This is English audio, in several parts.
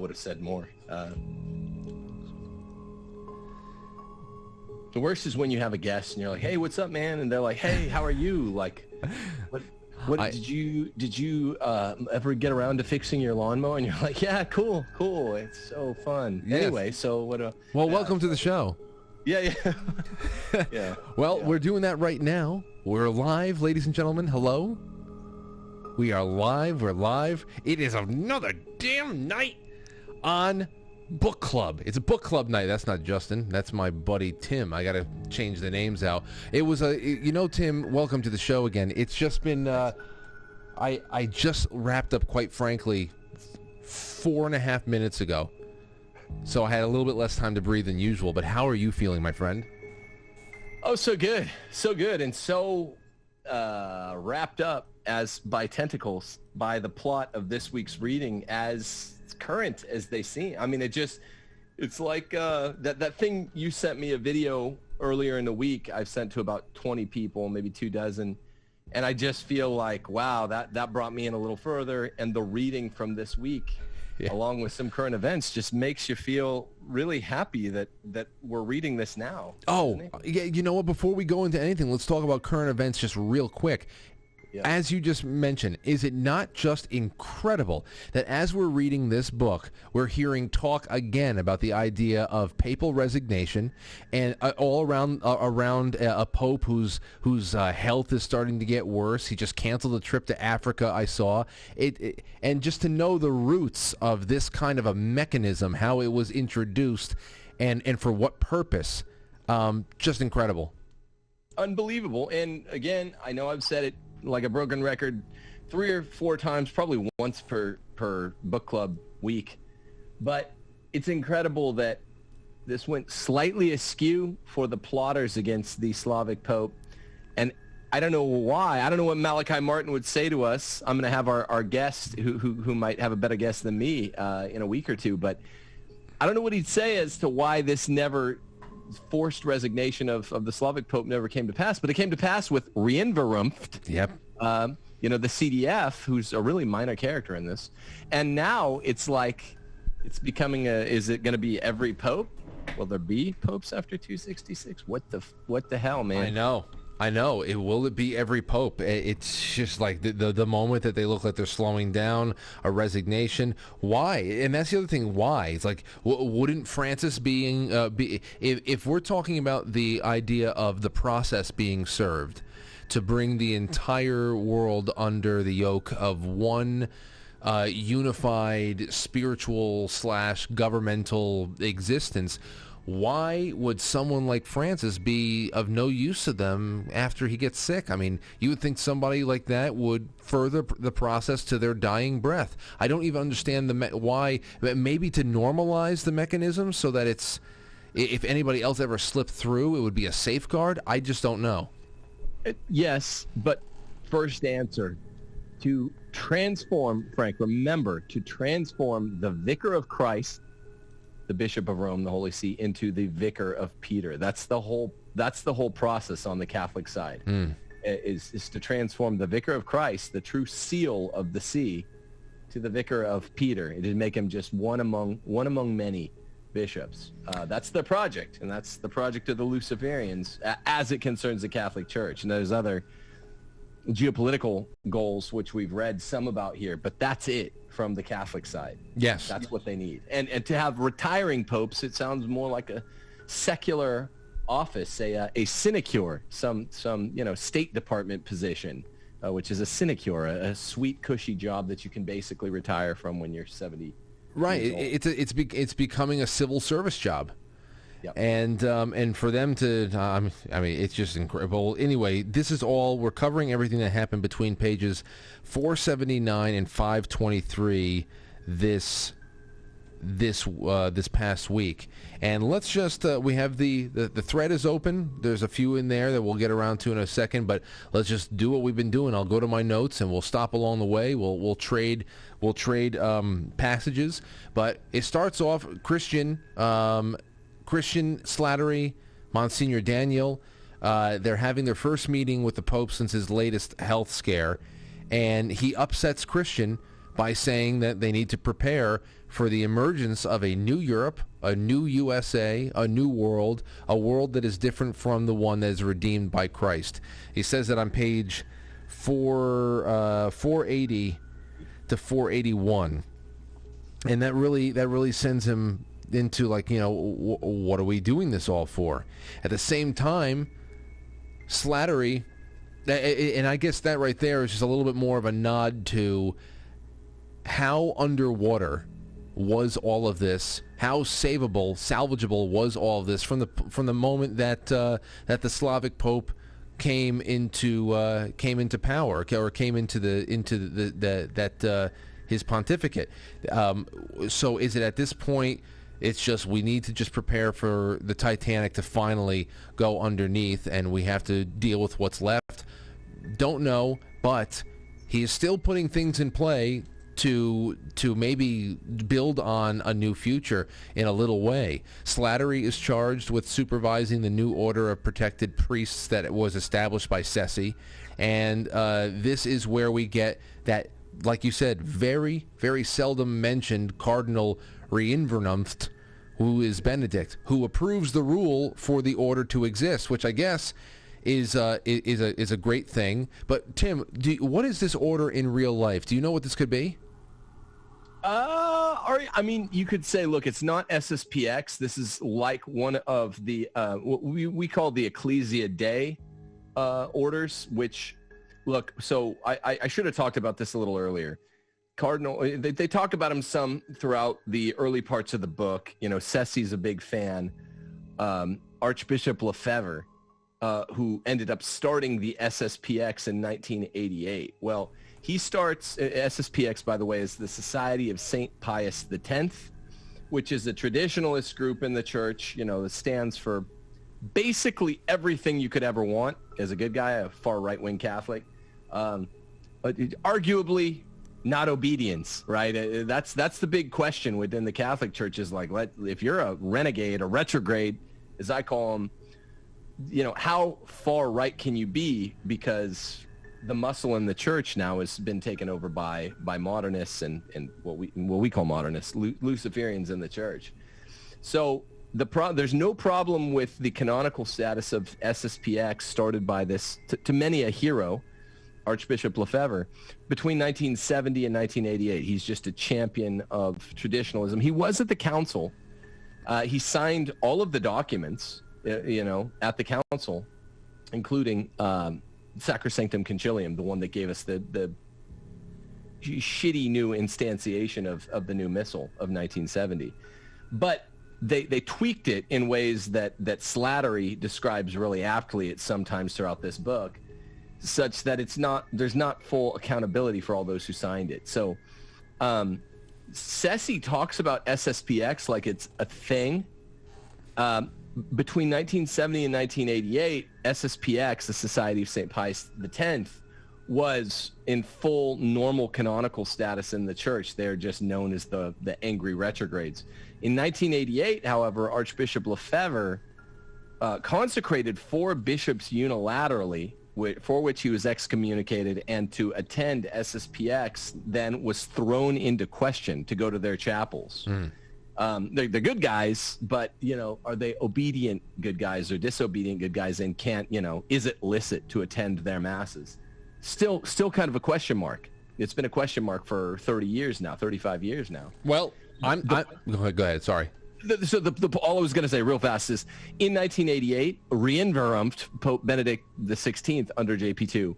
would have said more. The worst is when you have a guest and you're like, "Hey, what's up, man?" And they're like, "Hey, how are you?" Like, what did you ever get around to fixing your lawnmower? And you're like, "Yeah, cool. It's so fun." Yes. Anyway, so what? Welcome to the show. Yeah. Yeah. Well, we're doing that right now. We're live, ladies and gentlemen. Hello. We are live. We're live. It is another damn night on Book Club. It's a book club night. That's not Justin. That's my buddy Tim. I got to change the names out. It was Tim, welcome to the show again. It's just been, I just wrapped up, quite frankly, 4.5 minutes ago. So I had a little bit less time to breathe than usual. But how are you feeling, my friend? Oh, so good. So good. And so wrapped up as by tentacles by the plot of this week's reading, as current as they seem. I mean, it's like that thing you sent me a video earlier in the week. I've sent to about 20 people, maybe 24, and I just feel like, wow, that brought me in a little further. And the reading from this week, along with some current events, just makes you feel really happy that we're reading this now. Oh, yeah. You know what? Before we go into anything, let's talk about current events just real quick. Yeah. As you just mentioned, is it not just incredible that as we're reading this book, we're hearing talk again about the idea of papal resignation, and all around a pope whose health is starting to get worse. He just canceled a trip to Africa, I saw. And just to know the roots of this kind of a mechanism, how it was introduced, and for what purpose, just incredible. Unbelievable. And again, I know I've said it like a broken record 3 or 4 times, probably once per book club week, but it's incredible that this went slightly askew for the plotters against the Slavic Pope. And I don't know why. I don't know what Malachi Martin would say to us. I'm going to have our guest who might have a better guess than me in a week or two, but I don't know what he'd say as to why this forced resignation of the Slavic Pope never came to pass, but it came to pass with Windswept. Yep. The CDF, who's a really minor character in this, and now it's like it's becoming is it going to be every pope? Will there be popes after 266? What the hell, man? I know. Will it be every pope? It's just like the moment that they look like they're slowing down, a resignation. Why? And that's the other thing. Why? It's like, wouldn't Francis be if we're talking about the idea of the process being served to bring the entire world under the yoke of one unified spiritual / governmental existence, why would someone like Francis be of no use to them after he gets sick? I mean, you would think somebody like that would further the process to their dying breath. I don't even understand why. Maybe to normalize the mechanism so that it's, if anybody else ever slipped through, it would be a safeguard. I just don't know. Yes, but first answer, to transform, Frank, remember, to transform the Vicar of Christ, the Bishop of Rome, the Holy See, into the Vicar of Peter. That's the whole process on the Catholic side, is to transform the Vicar of Christ, the true seal of the see, to the Vicar of Peter, and to make him just one among many bishops. That's the project, and that's the project of the Luciferians as it concerns the Catholic Church. And there's other geopolitical goals, which we've read some about here, but that's it from the Catholic side. Yes. That's what they need. And to have retiring popes, it sounds more like a secular office, a sinecure, some State Department position, which is a sinecure, a sweet, cushy job that you can basically retire from when you're 70. Right. It's becoming a civil service job. Yep. And for them to, I mean, it's just incredible. Anyway, this is all, we're covering everything that happened between pages 479 and 523 this past week. And let's just, we have the thread is open. There's a few in there that we'll get around to in a second, but let's just do what we've been doing. I'll go to my notes and we'll stop along the way. We'll trade passages, but it starts off Christian Slattery, Monsignor Daniel, they're having their first meeting with the Pope since his latest health scare, and he upsets Christian by saying that they need to prepare for the emergence of a new Europe, a new USA, a new world, a world that is different from the one that is redeemed by Christ. He says that on page 480 to 481. And that really sends him into, like, you know, what are we doing this all for? At the same time, Slattery, and I guess that right there is just a little bit more of a nod to how underwater was all of this, how salvageable was all of this from the moment that that the Slavic Pope came into power, or came into his pontificate. So is it at this point, it's just we need to just prepare for the Titanic to finally go underneath, and we have to deal with what's left? Don't know, but he is still putting things in play to maybe build on a new future in a little way. Slattery is charged with supervising the new order of protected priests that was established by Ceci, and this is where we get that, like you said, very, very seldom mentioned Cardinal Reinvernunft, who is Benedict, who approves the rule for the order to exist, which I guess is a great thing. But Tim, what is this order in real life? Do you know what this could be? I mean, you could say, look, it's not SSPX. This is like one of the what we call the Ecclesia Dei orders, which, look, so I should have talked about this a little earlier. Cardinal, they talk about him some throughout the early parts of the book. You know, Ceci's a big fan. Archbishop Lefebvre, who ended up starting the SSPX in 1988. Well, he starts, SSPX, by the way, is the Society of St. Pius X, which is a traditionalist group in the church, you know, that stands for basically everything you could ever want as a good guy, a far right-wing Catholic. Arguably not obedience, right? That's the big question within the Catholic Church, is like, if you're a renegade, a retrograde, as I call them, you know, how far right can you be? Because the muscle in the church now has been taken over by modernists and what we call modernists, Luciferians in the church. So there's no problem with the canonical status of SSPX, started by this, to many a hero, Archbishop Lefebvre, between 1970 and 1988. He's just a champion of traditionalism. He was at the council. He signed all of the documents, you know, at the council, including Sacrosanctum Concilium, the one that gave us the shitty new instantiation of the new missal of 1970. But they tweaked it in ways that Slattery describes really aptly at sometimes throughout this book, such that there's not full accountability for all those who signed it. So Ceci talks about SSPX like it's a thing. Between 1970 and 1988, SSPX, the Society of St. Pius X, was in full normal canonical status in the church. They're just known as the angry retrogrades. In 1988, however, Archbishop Lefebvre consecrated 4 bishops unilaterally, for which he was excommunicated, and to attend SSPX then was thrown into question to go to their chapels. They're good guys, but, you know, are they obedient good guys or disobedient good guys, and can't, you know, is it licit to attend their masses? Still kind of a question mark. It's been a question mark for 30 years now, 35 years now. Well, go ahead. Sorry. So all I was going to say real fast is, in 1988, Reinvernunft, Pope Benedict XVI under JP2,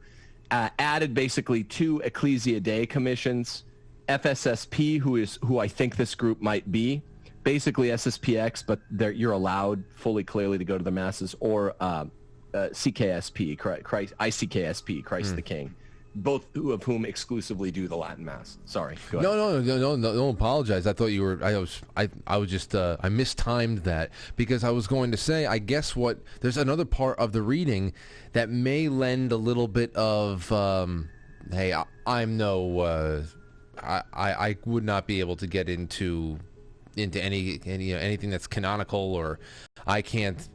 added basically 2 Ecclesia Dei commissions. FSSP, who I think this group might be, basically SSPX, but you're allowed fully clearly to go to the masses, or CKSP, ICKSP, Christ the King, both of whom exclusively do the Latin Mass. Sorry. Go ahead. No, don't apologize. I thought you were. I was just. I mistimed that, because I was going to say, I guess there's another part of the reading that may lend a little bit of. Hey, I'm no. I would not be able to get into anything that's canonical, or I can't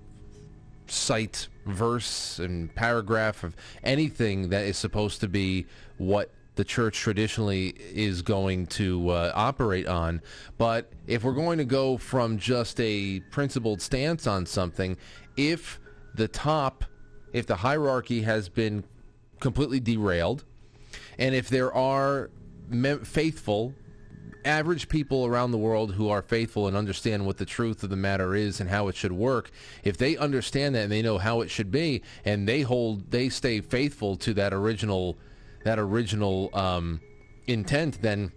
cite verse and paragraph of anything that is supposed to be what the church traditionally is going to operate on. But if we're going to go from just a principled stance on something, if the hierarchy has been completely derailed, and if there are faithful, average people around the world who are faithful and understand what the truth of the matter is and how it should work, if they understand that and they know how it should be, and they stay faithful to that original intent, then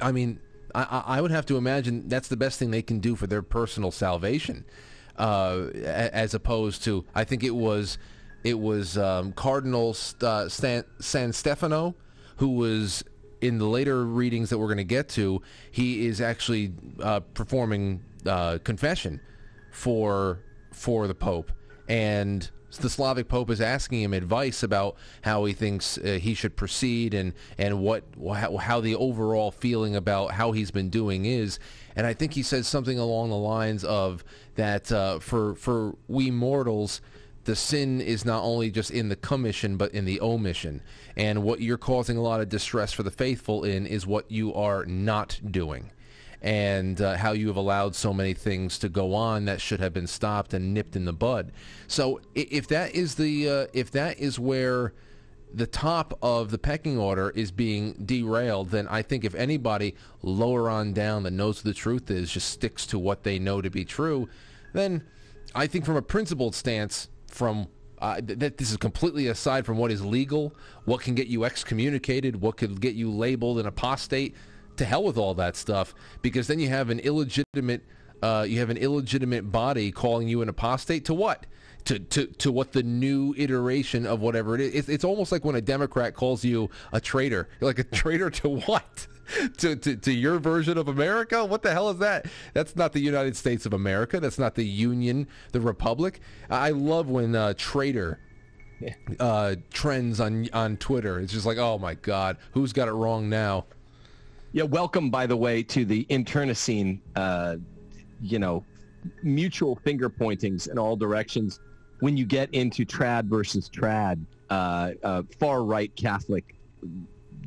I mean, I would have to imagine that's the best thing they can do for their personal salvation, as opposed to, I think it was Cardinal San Stefano, who was, in the later readings that we're going to get to, he is actually performing confession for the Pope, and the Slavic Pope is asking him advice about how he thinks he should proceed, and how the overall feeling about how he's been doing is. And I think he says something along the lines of that for we mortals, the sin is not only just in the commission but in the omission, and what you're causing a lot of distress for the faithful in is what you are not doing, and how you have allowed so many things to go on that should have been stopped and nipped in the bud. So if that is where the top of the pecking order is being derailed, then I think if anybody lower on down that knows what the truth is just sticks to what they know to be true, then I think from a principled stance, that this is completely aside from what is legal, what can get you excommunicated, what could get you labeled an apostate. To hell with all that stuff, because then you have an illegitimate body calling you an apostate to what? To what the new iteration of whatever it is. It's almost like when a Democrat calls you a traitor. You're like, a traitor to what? to your version of America? What the hell is that? That's not the United States of America. That's not the Union, the Republic. I love when traitor trends on Twitter. It's just like, oh my God, who's got it wrong now? Yeah, welcome, by the way, to the internecine, mutual finger pointings in all directions when you get into trad versus trad, far-right Catholic,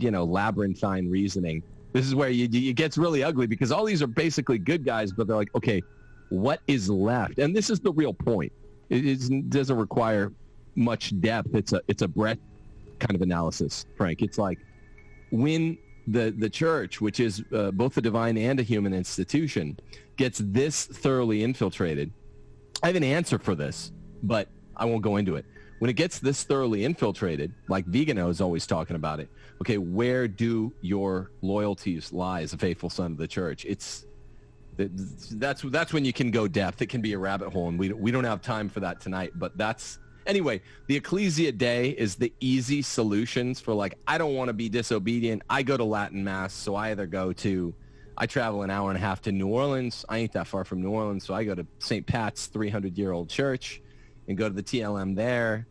labyrinthine reasoning. This is where it gets really ugly, because all these are basically good guys, but they're like, okay, what is left? And this is the real point. It doesn't require much depth. It's a breadth kind of analysis, Frank. It's like when the church, which is both a divine and a human institution, gets this thoroughly infiltrated. I have an answer for this, but I won't go into it. When it gets this thoroughly infiltrated, like Vigano is always talking about it, okay, where do your loyalties lie as a faithful son of the church? That's when you can go depth. It can be a rabbit hole, and we don't have time for that tonight, but that's... Anyway, the Ecclesia Dei is the easy solutions for, like, I don't want to be disobedient. I go to Latin Mass, so I travel an hour and a half to New Orleans. I ain't that far from New Orleans, so I go to St. Pat's 300-year-old church and go to the TLM there.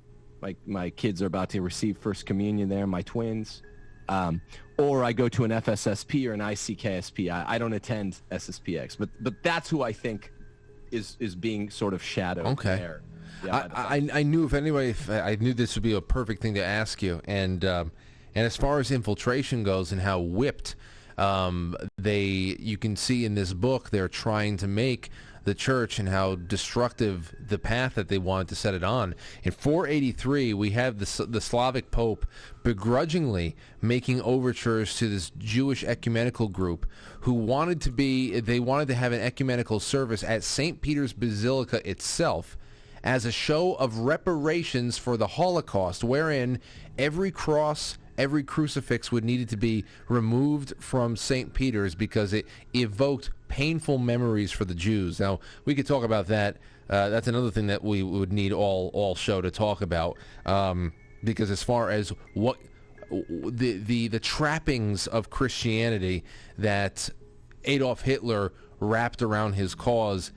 My kids are about to receive First Communion there, my twins. Or I go to an FSSP or an ICKSP. I don't attend SSPX, but that's who I think is being sort of shadowed there. Yeah, I knew I knew this would be a perfect thing to ask you, and as far as infiltration goes and how whipped you can see in this book, they're trying to make the church and how destructive the path that they wanted to set it on. In 483, we have the Slavic Pope begrudgingly making overtures to this Jewish ecumenical group who wanted to have an ecumenical service at St. Peter's Basilica itself, as a show of reparations for the Holocaust, wherein every cross, every crucifix would need to be removed from St. Peter's because it evoked painful memories for the Jews. Now, we could talk about that. That's another thing that we would need all show to talk about, because as far as what the trappings of Christianity that Adolf Hitler wrapped around his cause,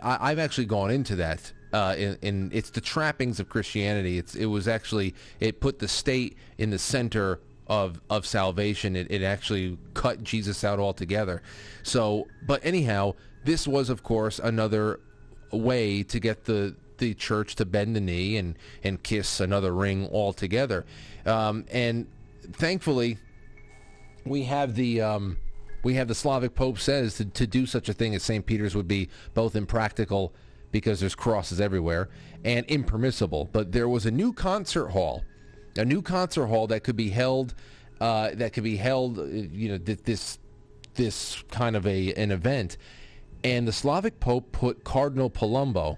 I've actually gone into that. It's the trappings of Christianity. It put the state in the center of salvation. It actually cut Jesus out altogether. So, but anyhow, this was, of course, another way to get the church to bend the knee and kiss another ring altogether. And thankfully, we have the Slavic Pope says to do such a thing as St. Peter's would be both impractical because there's crosses everywhere and impermissible. But there was a new concert hall that could be held, this kind of an event, and the Slavic Pope put Cardinal Palumbo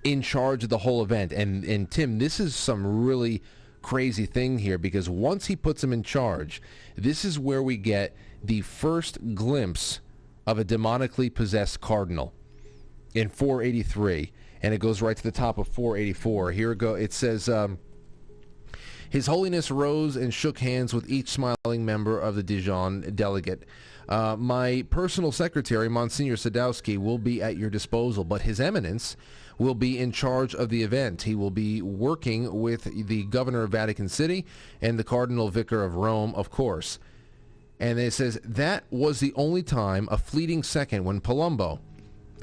in charge of the whole event. And Tim, this is some really crazy thing here, because once he puts him in charge, this is where we get the first glimpse of a demonically possessed cardinal in 483, and it goes right to the top of 484. Here it goes. It says, His Holiness rose and shook hands with each smiling member of the Dijon delegate. My personal secretary, Monsignor Sadowski, will be at your disposal, but His Eminence will be in charge of the event. He will be working with the governor of Vatican City and the Cardinal Vicar of Rome, of course. And it says, that was the only time, a fleeting second, when Palumbo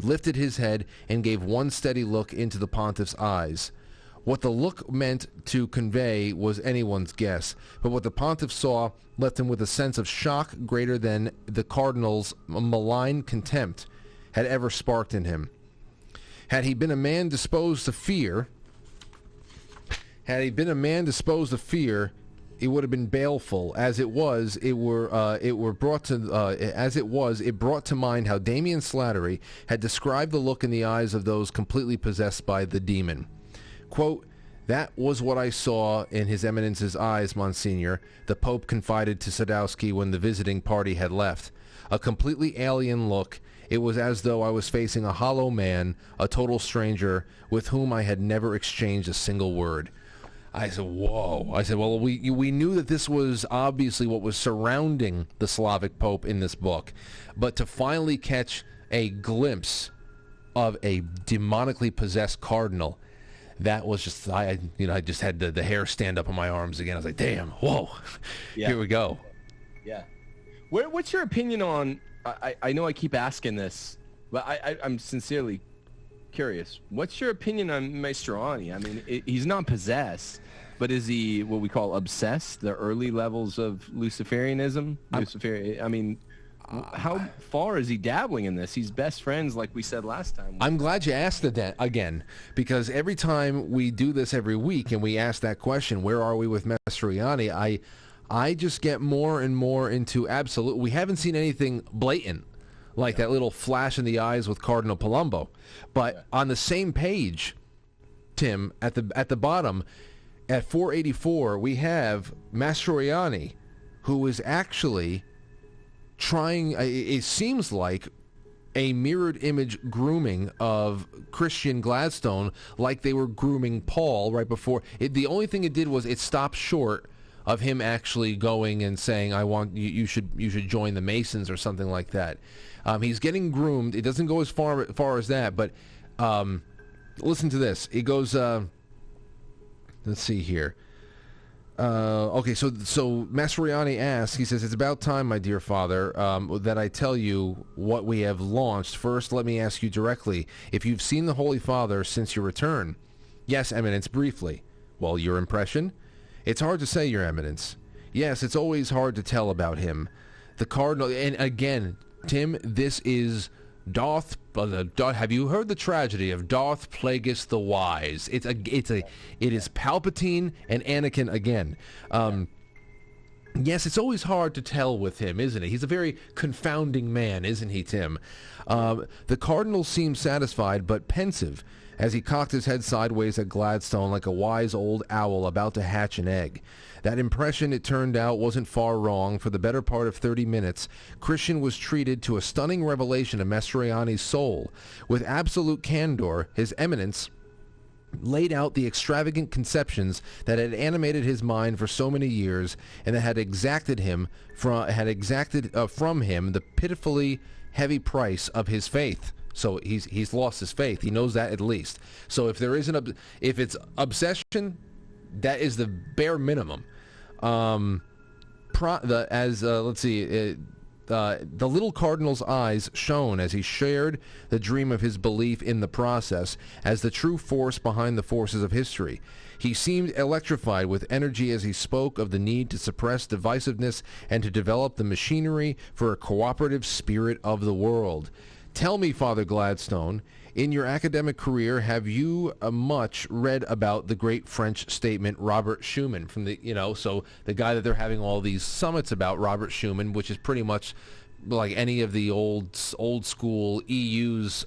lifted his head and gave one steady look into the pontiff's eyes. What the look meant to convey was anyone's guess, but what the pontiff saw left him with a sense of shock greater than the cardinal's malign contempt had ever sparked in him. Had he been a man disposed to fear, it would have been baleful. As it was, it brought to mind how Damian Slattery had described the look in the eyes of those completely possessed by the demon. Quote, that was what I saw in His Eminence's eyes, Monsignor, the Pope confided to Sadowski when the visiting party had left. A completely alien look. It was as though I was facing a hollow man, a total stranger, with whom I had never exchanged a single word. I said, whoa. I said, well, we knew that this was obviously what was surrounding the Slavic Pope in this book, but to finally catch a glimpse of a demonically possessed cardinal, that was just, I just had the hair stand up on my arms again. I was like, damn, whoa, yeah. Here we go. Yeah. What's your opinion on, I know I keep asking this, but I'm sincerely curious. What's your opinion on Mastroianni? I mean, he's not possessed, but is he what we call obsessed, the early levels of Luciferianism? How far is he dabbling in this? He's best friends, like we said last time. I'm glad you asked that again, because every time we do this every week and we ask that question, where are we with Mastroianni, I just get more and more into absolute. We haven't seen anything blatant like that little flash in the eyes with Cardinal Palumbo. But on the same page, Tim, at the bottom, at 484, we have Mastroianni, who is actually trying, it seems like, a mirrored image grooming of Christian Gladstone, like they were grooming Paul right before. The only thing it did was it stopped short of him actually going and saying, I want you should join the Masons or something like that. He's getting groomed. It doesn't go as far as that, but listen to this. It goes, let's see here. Okay, so Mastroianni asks, he says, it's about time, my dear father, that I tell you what we have launched. First, let me ask you directly, if you've seen the Holy Father since your return. Yes, Eminence, briefly. Well, your impression? It's hard to say, Your Eminence. Yes, it's always hard to tell about him. The Cardinal, and again, Tim, this is have you heard the tragedy of Darth Plagueis the Wise? It is Palpatine and Anakin again. Yes, it's always hard to tell with him, isn't it? He's a very confounding man, isn't he, Tim? The Cardinal seemed satisfied but pensive as he cocked his head sideways at Gladstone like a wise old owl about to hatch an egg. That impression, it turned out, wasn't far wrong. For the better part of 30 minutes, Christian was treated to a stunning revelation of Mastroianni's soul. With absolute candor, His Eminence laid out the extravagant conceptions that had animated his mind for so many years and that had exacted from him the pitifully heavy price of his faith. So he's lost his faith. He knows that at least. So if there is if it's obsession, that is the bare minimum. Let's see. the little cardinal's eyes shone as he shared the dream of his belief in the process as the true force behind the forces of history. He seemed electrified with energy as he spoke of the need to suppress divisiveness and to develop the machinery for a cooperative spirit of the world. Tell me, Father Gladstone, in your academic career, have you much read about the great French statesman Robert Schuman from the, so the guy that they're having all these summits about, Robert Schuman, which is pretty much like any of the old school EU's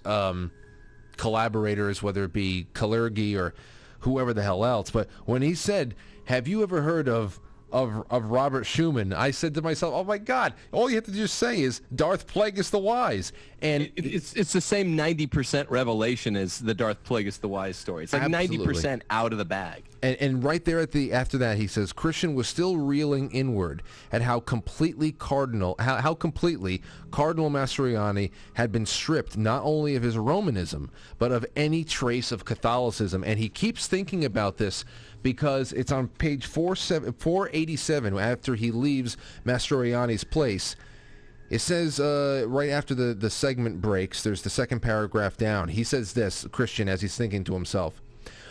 collaborators, whether it be Kalergi or whoever the hell else. But when he said, have you ever heard of Robert Schuman, I said to myself, oh my God, all you have to just say is Darth Plagueis the Wise. And it's the same 90% revelation as the Darth Plagueis the Wise story. It's like absolutely 90% out of the bag. And right there after that, he says, Christian was still reeling inward at how completely Cardinal Mastroianni had been stripped not only of his Romanism, but of any trace of Catholicism. And he keeps thinking about this because it's on page 487 after he leaves Mastroianni's place. It says right after the segment breaks, there's the second paragraph down. He says this, Christian, as he's thinking to himself.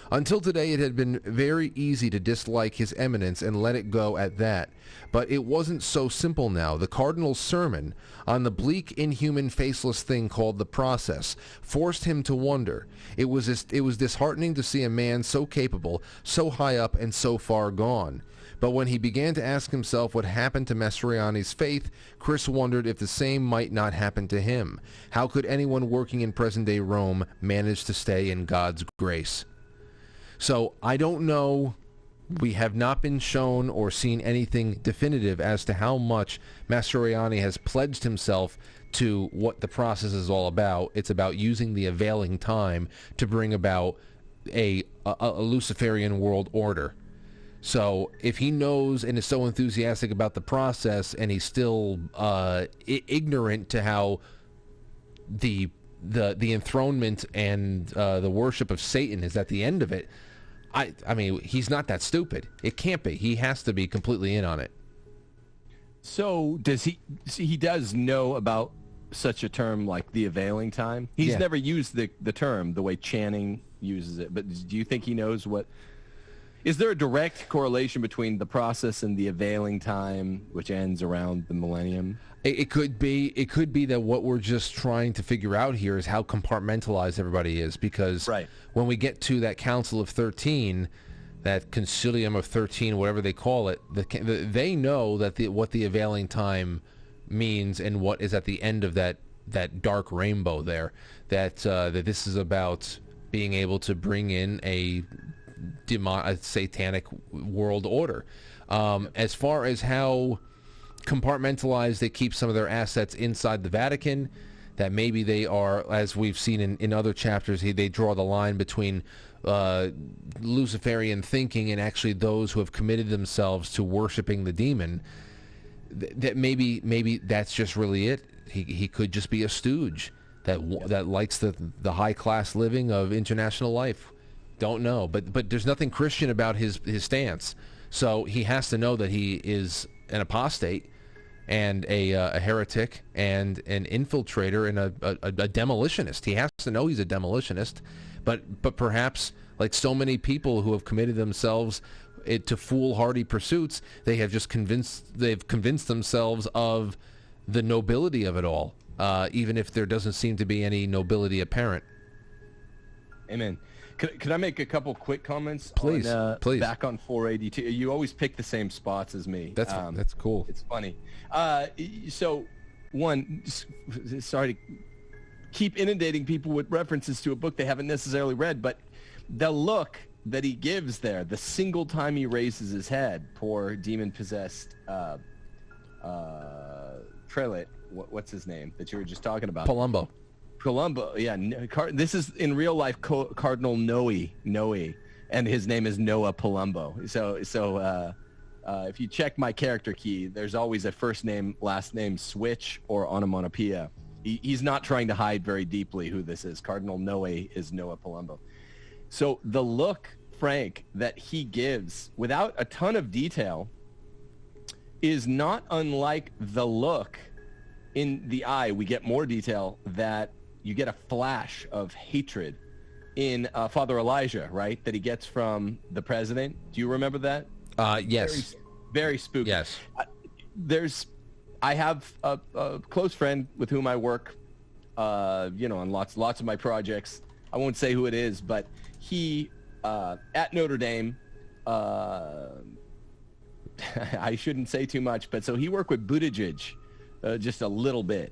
Until today, it had been very easy to dislike His Eminence and let it go at that. But it wasn't so simple now. The Cardinal's sermon on the bleak, inhuman, faceless thing called the process forced him to wonder. It was disheartening to see a man so capable, so high up, and so far gone. But when he began to ask himself what happened to Mastroianni's faith, Chris wondered if the same might not happen to him. How could anyone working in present-day Rome manage to stay in God's grace? So I don't know. We have not been shown or seen anything definitive as to how much Mastroianni has pledged himself to what the process is all about. It's about using the availing time to bring about a Luciferian world order. So if he knows and is so enthusiastic about the process and he's still ignorant to how the enthronement and the worship of Satan is at the end of it, I mean, he's not that stupid. It can't be. He has to be completely in on it. So does he does know about such a term like the availing time? He's never used the term the way Channing uses it, but do you think he knows what? Is there a direct correlation between the process and the availing time, which ends around the millennium? It could be. It could be that what we're just trying to figure out here is how compartmentalized everybody is. Because when we get to that Council of 13, that Concilium of 13, whatever they call it, they know that what the availing time means and what is at the end of that dark rainbow there. That this is about being able to bring in a satanic world order. As far as how compartmentalized they keep some of their assets inside the Vatican, that maybe they are, as we've seen in other chapters, they draw the line between Luciferian thinking and actually those who have committed themselves to worshiping the demon. That maybe that's just really it. He could just be a stooge that likes the high class living of international life. Don't know, but there's nothing Christian about his stance. So he has to know that he is an apostate and a heretic and an infiltrator and a demolitionist. He has to know he's a demolitionist, but perhaps like so many people who have committed themselves to foolhardy pursuits, they've convinced themselves of the nobility of it all, even if there doesn't seem to be any nobility apparent. Amen. Could I make a couple quick comments? Please. Back on 482. You always pick the same spots as me. That's cool. It's funny. So, one, sorry to keep inundating people with references to a book they haven't necessarily read, but the look that he gives there, the single time he raises his head, poor demon-possessed prelate, what's his name that you were just talking about? Palumbo, yeah. This is in real life Cardinal Noe, and his name is Noah Palumbo. So if you check my character key, there's always a first name, last name switch or onomatopoeia. He's not trying to hide very deeply who this is. Cardinal Noe is Noah Palumbo. So the look, Frank, that he gives without a ton of detail is not unlike the look in the eye, we get more detail that you get a flash of hatred in Father Elijah, right? That he gets from the president. Do you remember that? Yes. Very spooky. Yes. I have a close friend with whom I work, on lots of my projects. I won't say who it is, but he, at Notre Dame, I shouldn't say too much, but so he worked with Buttigieg just a little bit.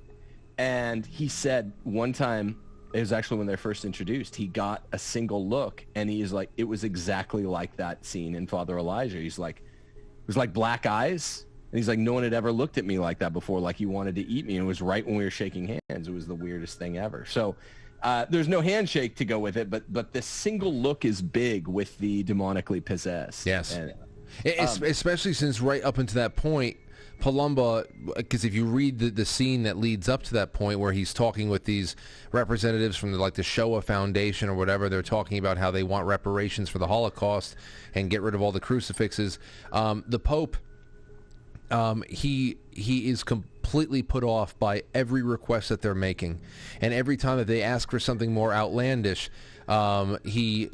And he said one time, it was actually when they're first introduced, he got a single look, and he is like, it was exactly like that scene in Father Elijah. He's like, it was like black eyes. And he's like, no one had ever looked at me like that before, like he wanted to eat me. And it was right when we were shaking hands. It was the weirdest thing ever. So there's no handshake to go with it, but this single look is big with the demonically possessed. Yes. And, especially since right up until that point, Palumba, because if you read the scene that leads up to that point where he's talking with these representatives from the Shoah Foundation or whatever, they're talking about how they want reparations for the Holocaust and get rid of all the crucifixes. The Pope, he is completely put off by every request that they're making, and every time that they ask for something more outlandish, he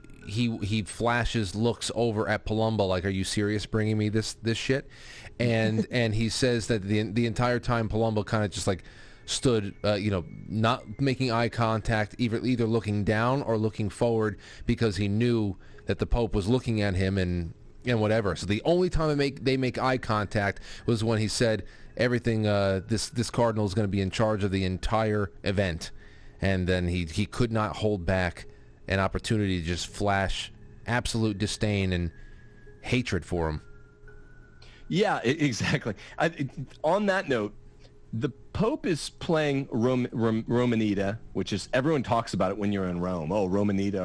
flashes looks over at Palumba like, "Are you serious bringing me this shit?" And and he says that the entire time Palumba kind of just like stood, not making eye contact, either looking down or looking forward, because he knew that the Pope was looking at him and whatever. So the only time they make eye contact was when he said everything. This cardinal is going to be in charge of the entire event, and then he could not hold back an opportunity to just flash absolute disdain and hatred for him. Yeah, exactly. On that note, the Pope is playing Romanita, which is, everyone talks about it when you're in Rome. Oh, Romanita.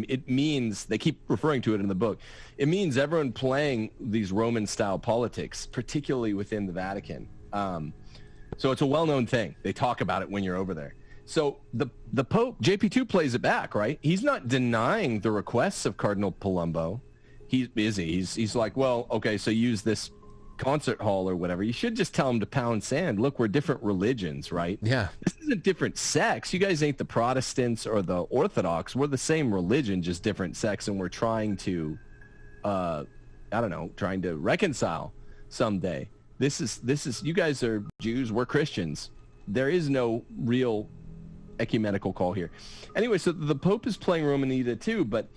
It means, they keep referring to it in the book, it means everyone playing these Roman-style politics, particularly within the Vatican. So it's a well-known thing. They talk about it when you're over there. So the Pope, JP2 plays it back, right? He's not denying the requests of Cardinal Palumbo. He's busy. He's like, well, okay, so use this concert hall or whatever. You should just tell him to pound sand. Look, we're different religions, right? Yeah. This isn't different sects. You guys ain't the Protestants or the Orthodox. We're the same religion, just different sects, and we're trying to, trying to reconcile someday. This is, you guys are Jews, we're Christians. There is no real ecumenical call here. Anyway, so the Pope is playing Romanita too, but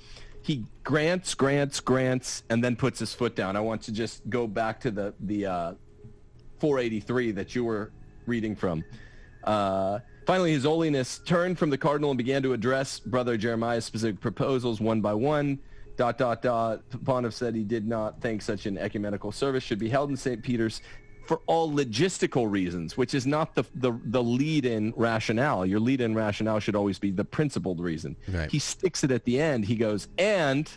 he grants, and then puts his foot down. I want to just go back to the 483 that you were reading from. Finally, His Holiness turned from the cardinal and began to address Brother Jeremiah's specific proposals one by one. ... Pontiff said he did not think such an ecumenical service should be held in St. Peter's for all logistical reasons, which is not the lead-in rationale. Your lead-in rationale should always be the principled reason. Right. He sticks it at the end. He goes, and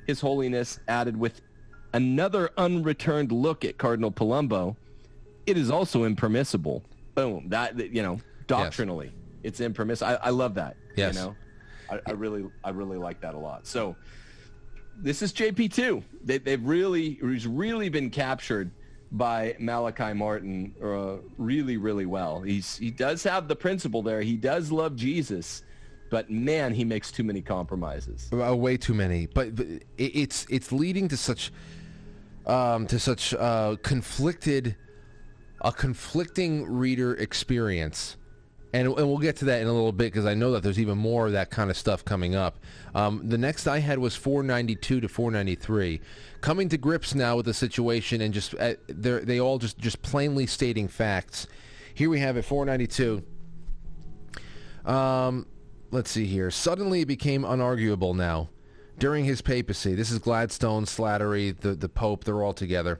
His Holiness added with another unreturned look at Cardinal Palumbo, it is also impermissible. Boom. That, doctrinally, It's impermissible. I love that. Yes. I really like that a lot. So this is JP2. He's really been captured by Malachi Martin really, really well. He does have the principle there. He does love Jesus, but man, he makes too many compromises. Way too many. But it's leading to such conflicting reader experience. And we'll get to that in a little bit, because I know that there's even more of that kind of stuff coming up. The next I had was 492 to 493. Coming to grips now with the situation and just they all just plainly stating facts. Here we have it, 492. Let's see here. Suddenly it became unarguable now. During his papacy, this is Gladstone, Slattery, the Pope, they're all together.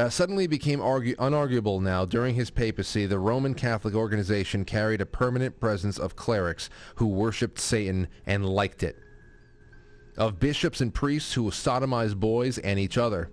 Suddenly became unarguable now. During his papacy, the Roman Catholic organization carried a permanent presence of clerics who worshipped Satan and liked it, of bishops and priests who sodomized boys and each other,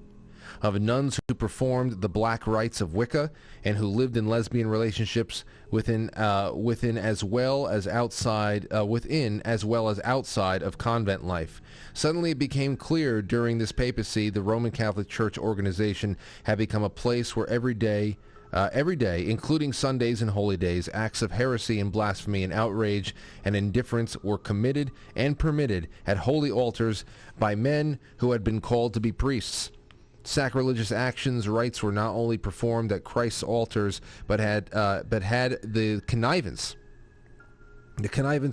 of nuns who performed the black rites of Wicca and who lived in lesbian relationships within as well as outside of convent life. Suddenly it became clear during this papacy the Roman Catholic Church organization had become a place where every day every day, including Sundays and holy days, acts of heresy and blasphemy and outrage and indifference were committed and permitted at holy altars by men who had been called to be priests. Sacrilegious actions, rites were not only performed at Christ's altars, but had the connivance,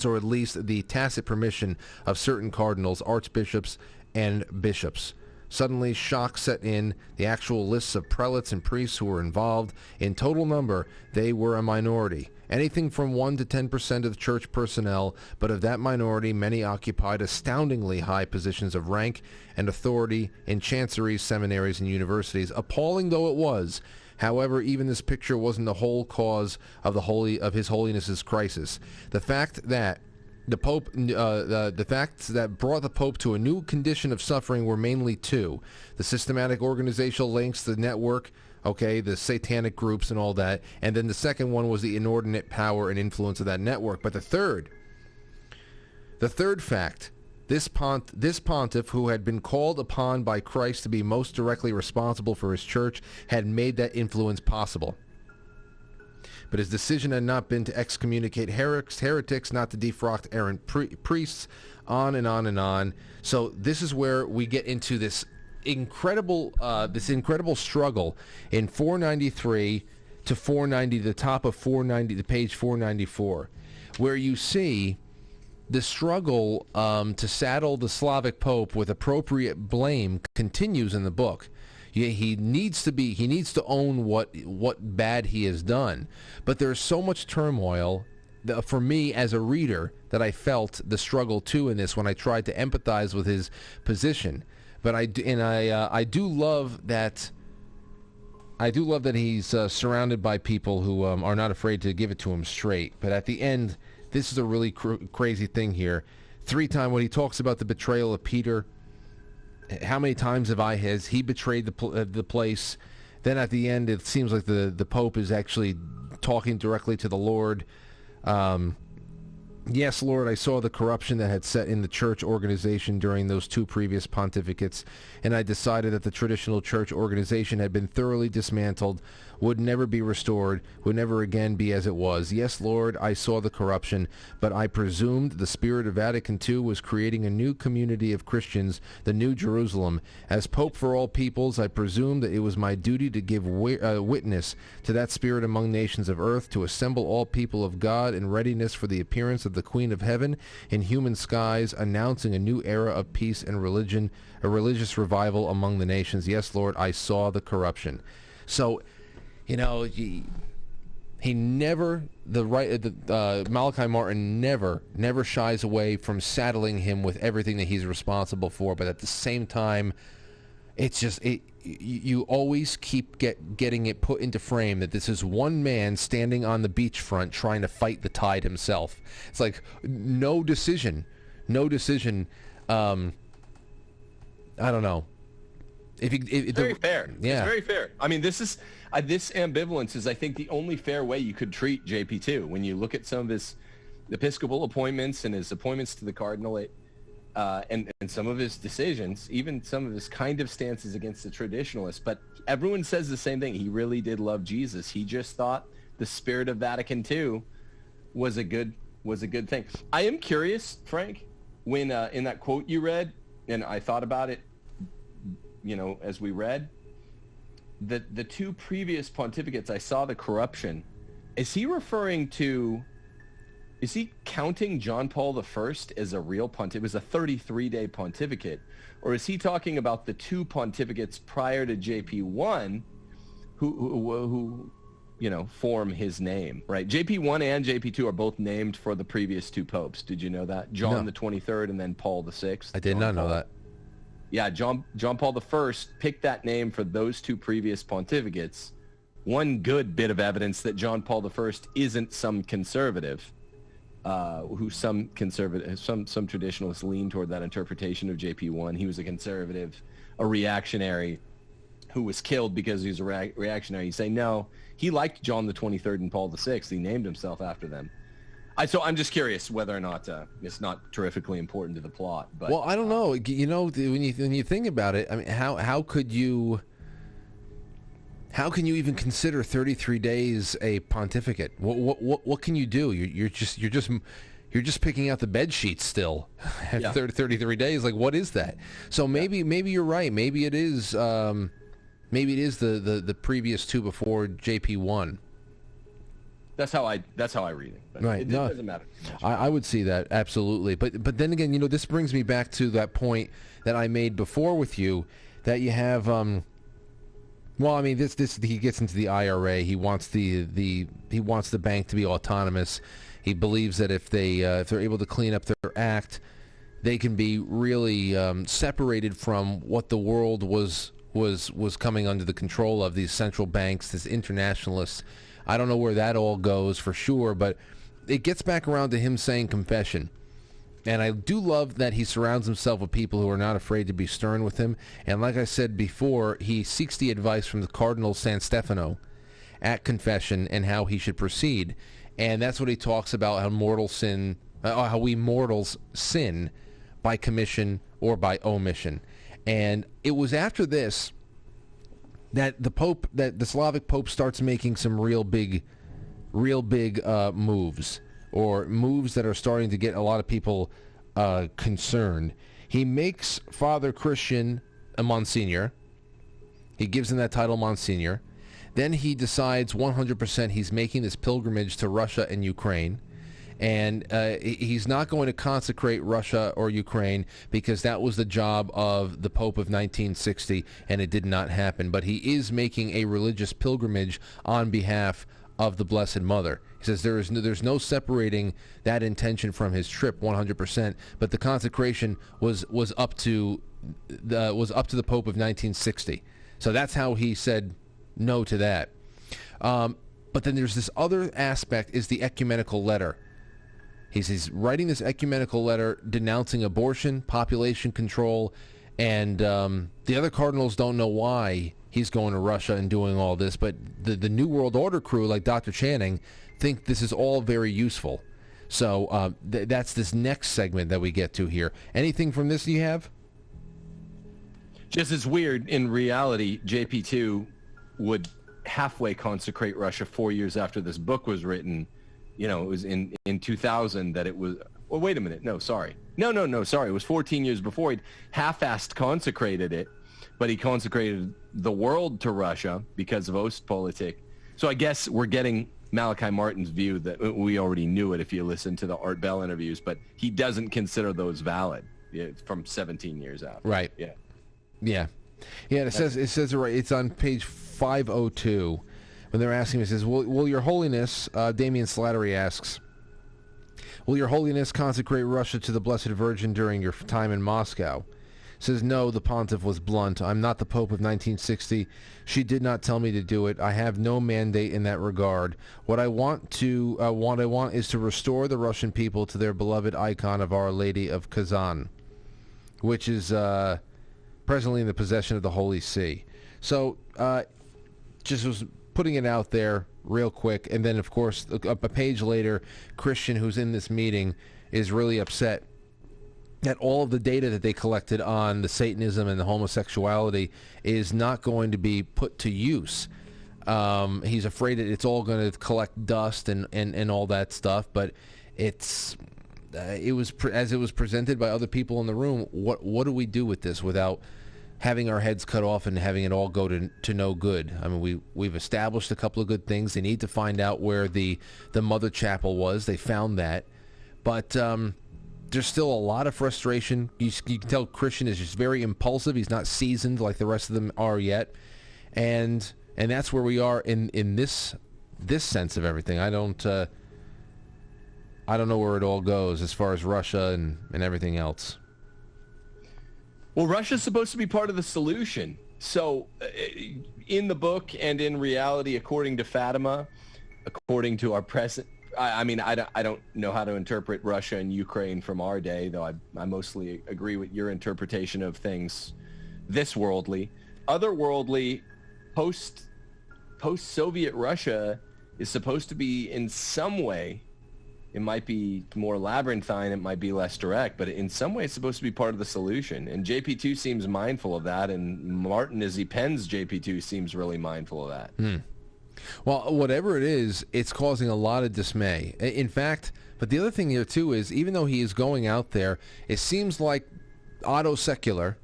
or at least the tacit permission of certain cardinals, archbishops, and bishops. Suddenly, shock set in. The actual lists of prelates and priests who were involved, in total number, they were a minority. Anything from 1 to 10% of the church personnel, but of that minority, many occupied astoundingly high positions of rank and authority in chanceries, seminaries, and universities. Appalling though it was, however, even this picture wasn't the whole cause of His Holiness's crisis. The fact that the facts that brought the Pope to a new condition of suffering were mainly two: the systematic organizational links, the network, the satanic groups and all that, and then the second one was the inordinate power and influence of that network. But the third fact, this pontiff, who had been called upon by Christ to be most directly responsible for his church, had made that influence possible. But his decision had not been to excommunicate heretics, not to defrock errant priests, on and on and on. So this is where we get into this incredible struggle in 493 to 490, the top of 490, the page 494, where you see the struggle to saddle the Slavic Pope with appropriate blame continues in the book. He needs to own what bad he has done, but there's so much turmoil for me as a reader that I felt the struggle too in this when I tried to empathize with his position. But I do love that he's surrounded by people who are not afraid to give it to him straight. But at the end, this is a really crazy thing here. 3 times when he talks about the betrayal of Peter. How many times has he betrayed the place? Then at the end, it seems like the Pope is actually talking directly to the Lord. Yes, Lord, I saw the corruption that had set in the church organization during those 2 previous pontificates, and I decided that the traditional church organization had been thoroughly dismantled, would never be restored, would never again be as it was. Yes, Lord, I saw the corruption, but I presumed the spirit of Vatican II was creating a new community of Christians, the New Jerusalem. As Pope for all peoples, I presumed that it was my duty to give witness to that spirit among nations of earth, to assemble all people of God in readiness for the appearance of the Queen of Heaven in human skies, announcing a new era of peace and religion, a religious revival among the nations. Yes, Lord, I saw the corruption. So, Malachi Martin never shies away from saddling him with everything that he's responsible for, but at the same time, it's just you always keep getting it put into frame that this is one man standing on the beachfront trying to fight the tide himself. It's like no decision. I don't know. It's very fair. Yeah. It's very fair. I mean, this ambivalence is, I think, the only fair way you could treat JP2. When you look at some of his episcopal appointments and his appointments to the cardinalate, and some of his decisions, even some of his kind of stances against the traditionalists. But everyone says the same thing. He really did love Jesus. He just thought the spirit of Vatican II was a good thing. I am curious, Frank, when in that quote you read, and I thought about it, as we read, the 2 previous pontificates, I saw the corruption. Is he counting John Paul I as a real pontificate? It was a 33-day pontificate. Or is he talking about the 2 pontificates prior to JP1 who form his name, right? JP1 and JP2 are both named for the previous 2 popes. Did you know that? John the 23rd and then Paul the 6th. I did not know that. Yeah, John Paul I picked that name for those 2 previous pontificates. One good bit of evidence that John Paul I isn't some conservative, who some traditionalists lean toward that interpretation of JP1. He was a conservative, a reactionary, who was killed because he was a reactionary. You say, no, he liked John the 23rd and Paul the 6th. He named himself after them. So I'm just curious whether or not it's not terrifically important to the plot. But well, I don't know. When you think about it, I mean, how could you how can you even consider 33 days a pontificate? What can you do? You're just picking out the bed sheets still at 33 days. Like, what is that? So maybe you're right. Maybe it is the previous two before JP1. That's how I read it. But right. It doesn't matter. I would see that, absolutely. But then again, this brings me back to that point that I made before with you, that you have this he gets into the IRA. He wants the bank to be autonomous. He believes that if they're able to clean up their act, they can be really separated from what the world was coming under the control of, these central banks, these internationalists. I don't know where that all goes for sure, but it gets back around to him saying confession. And I do love that he surrounds himself with people who are not afraid to be stern with him. And like I said before, he seeks the advice from the Cardinal San Stefano at confession and how he should proceed. And that's what he talks about, how we mortals sin by commission or by omission. And it was after this that the Slavic Pope starts making some real big moves, or moves that are starting to get a lot of people concerned. He makes Father Christian a Monsignor. He gives him that title, Monsignor. Then he decides 100% he's making this pilgrimage to Russia and Ukraine. And he's not going to consecrate Russia or Ukraine because that was the job of the Pope of 1960, and it did not happen. But he is making a religious pilgrimage on behalf of the Blessed Mother. He says there's no separating that intention from his trip 100%. But the consecration was up to the Pope of 1960. So that's how he said no to that. But then there's this other aspect, is the ecumenical letter. He's writing this ecumenical letter denouncing abortion, population control, and the other cardinals don't know why he's going to Russia and doing all this, but the New World Order crew, like Dr. Channing, think this is all very useful. So that's this next segment that we get to here. Anything from this you have? Just as weird. In reality, JP2 would halfway consecrate Russia 4 years after this book was written. It was in 2000 that it was. Well, wait a minute. No, sorry. No. Sorry. It was 14 years before. He'd half-assed consecrated it, but he consecrated the world to Russia because of Ostpolitik. So I guess we're getting Malachi Martin's view that we already knew it if you listen to the Art Bell interviews, but he doesn't consider those valid from 17 years out. Right. Yeah. It says right. It's on page 502. When they're asking him, he says, will Your Holiness, Damian Slattery asks, will Your Holiness consecrate Russia to the Blessed Virgin during your time in Moscow? He says, no, the pontiff was blunt. I'm not the Pope of 1960. She did not tell me to do it. I have no mandate in that regard. What I want is to restore the Russian people to their beloved icon of Our Lady of Kazan, which is presently in the possession of the Holy See. So, just was putting it out there real quick. And then, of course, a page later, Christian, who's in this meeting, is really upset that all of the data that they collected on the Satanism and the homosexuality is not going to be put to use. He's afraid that it's all going to collect dust and all that stuff. But it was as it was presented by other people in the room. What do we do with this without having our heads cut off and having it all go to no good? I mean, we've established a couple of good things. They need to find out where the Mother Chapel was. They found that. But there's still a lot of frustration. You can tell Christian is just very impulsive. He's not seasoned like the rest of them are yet. And that's where we are in this sense of everything. I don't know where it all goes as far as Russia and everything else. Well, Russia's supposed to be part of the solution. So in the book and in reality, according to Fatima, according to our present, I don't know how to interpret Russia and Ukraine from our day, though I mostly agree with your interpretation of things this worldly. Otherworldly, post-Soviet Russia is supposed to be in some way It might be more labyrinthine. It might be less direct, but in some way it's supposed to be part of the solution. And JP2 seems mindful of that. And Martin, as he pens JP2, seems really mindful of that. Well, whatever it is, it's causing a lot of dismay. In fact, but the other thing here, too, is even though he is going out there, it seems like Otto Secular,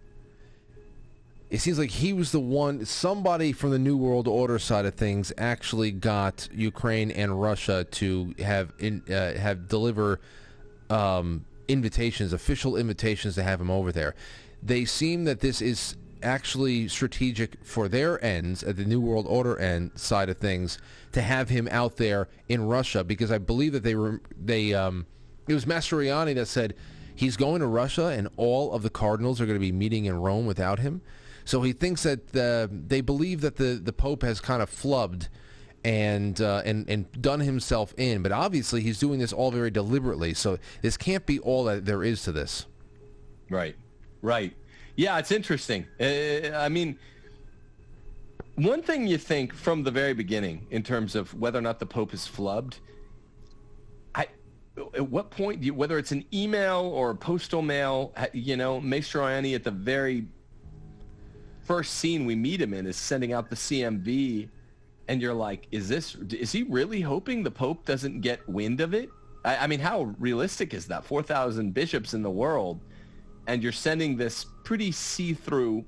it seems like he was the one, somebody from the New World Order side of things actually got Ukraine and Russia to have deliver invitations, official invitations to have him over there. They seem that this is actually strategic for their ends, at the New World Order end side of things, to have him out there in Russia, because I believe that it was Mastroianni that said he's going to Russia and all of the cardinals are going to be meeting in Rome without him. So he thinks that they believe that the Pope has kind of flubbed and done himself in, but obviously he's doing this all very deliberately. So this can't be all that there is to this. Right. Yeah, it's interesting. I mean, one thing you think from the very beginning in terms of whether or not the Pope is flubbed, at what point, whether it's an email or a postal mail, Mastroianni at the very first scene we meet him in is sending out the CMV, and you're like, is he really hoping the Pope doesn't get wind of it? I mean, how realistic is that? 4,000 bishops in the world, and you're sending this pretty see-through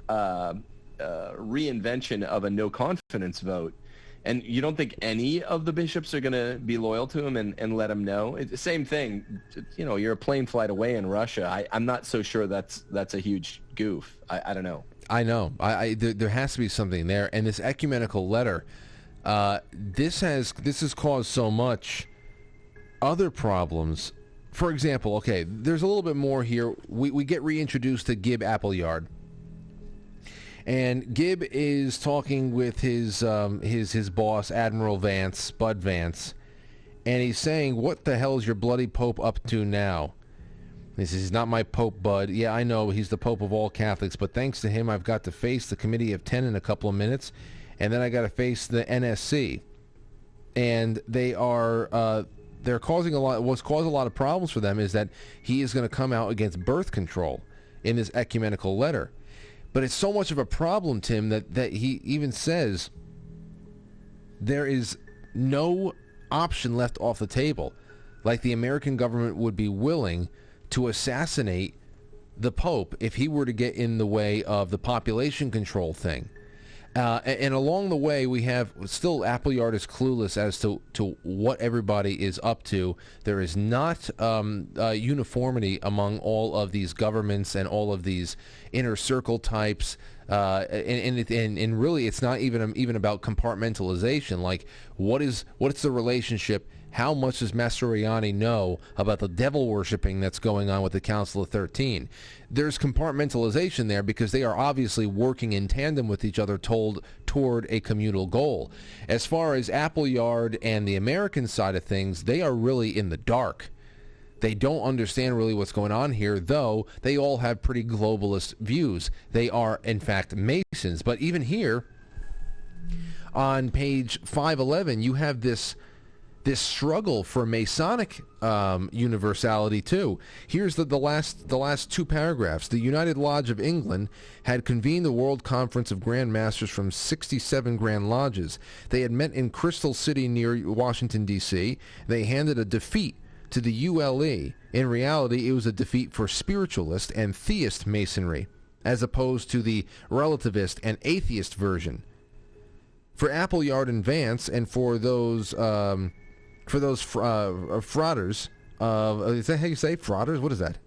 reinvention of a no confidence vote, and you don't think any of the bishops are going to be loyal to him and let him know? It's the same thing. You're a plane flight away in Russia. I'm not so sure that's a huge goof. I don't know. I know. There has to be something there. And this ecumenical letter, this has caused so much other problems. For example, okay, there's a little bit more here. We get reintroduced to Gib Appleyard. And Gib is talking with his boss, Admiral Vance, Bud Vance, and he's saying, "What the hell is your bloody Pope up to now?" He says, "He's not my Pope, Bud. Yeah, I know, he's the Pope of all Catholics, but thanks to him, I've got to face the Committee of 10 in a couple of minutes, and then I got to face the NSC." And they're causing what's caused a lot of problems for them is that he is going to come out against birth control in this ecumenical letter. But it's so much of a problem, Tim, that he even says there is no option left off the table. Like the American government would be willing to assassinate the Pope if he were to get in the way of the population control thing. And along the way, we have still Appleyard is clueless as to what everybody is up to. There is not uniformity among all of these governments and all of these inner circle types. And really, it's not even about compartmentalization. Like, what's the relationship? How much does Mastroianni know about the devil worshipping that's going on with the Council of 13? There's compartmentalization there because they are obviously working in tandem with each other toward a communal goal. As far as Appleyard and the American side of things, they are really in the dark. They don't understand really what's going on here, though they all have pretty globalist views. They are, in fact, Masons. But even here, on page 511, you have this struggle for Masonic universality too. Here's the last two paragraphs. The United Lodge of England had convened the World Conference of Grand Masters from 67 Grand Lodges. They had met in Crystal City near Washington, D.C. They handed a defeat to the ULE. In reality, it was a defeat for spiritualist and theist Masonry, as opposed to the relativist and atheist version. For Appleyard and Vance, and for those fratres, is that how you say fratres? What is that?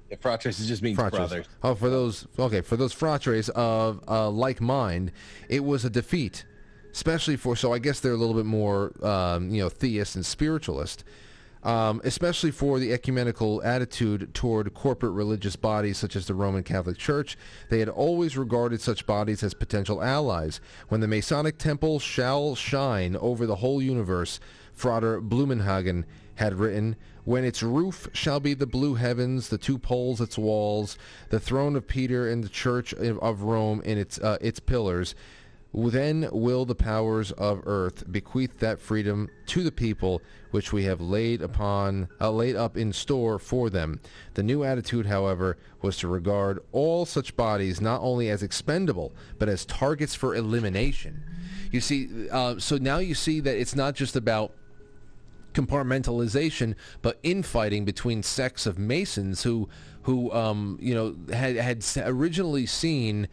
Yeah, fratres just means brothers. Oh, for those fratres of like mind, it was a defeat, especially so I guess they're a little bit more theist and spiritualist. Especially for the ecumenical attitude toward corporate religious bodies such as the Roman Catholic Church. They had always regarded such bodies as potential allies. When the Masonic temple shall shine over the whole universe, Frater Blumenhagen had written, when its roof shall be the blue heavens, the two poles its walls, the throne of Peter and the church of Rome in its pillars, Then will the powers of earth bequeath that freedom to the people which we have laid up in store for them. The new attitude, however, was to regard all such bodies not only as expendable, but as targets for elimination. You see, so now you see that it's not just about compartmentalization, but infighting between sects of Masons who had originally seen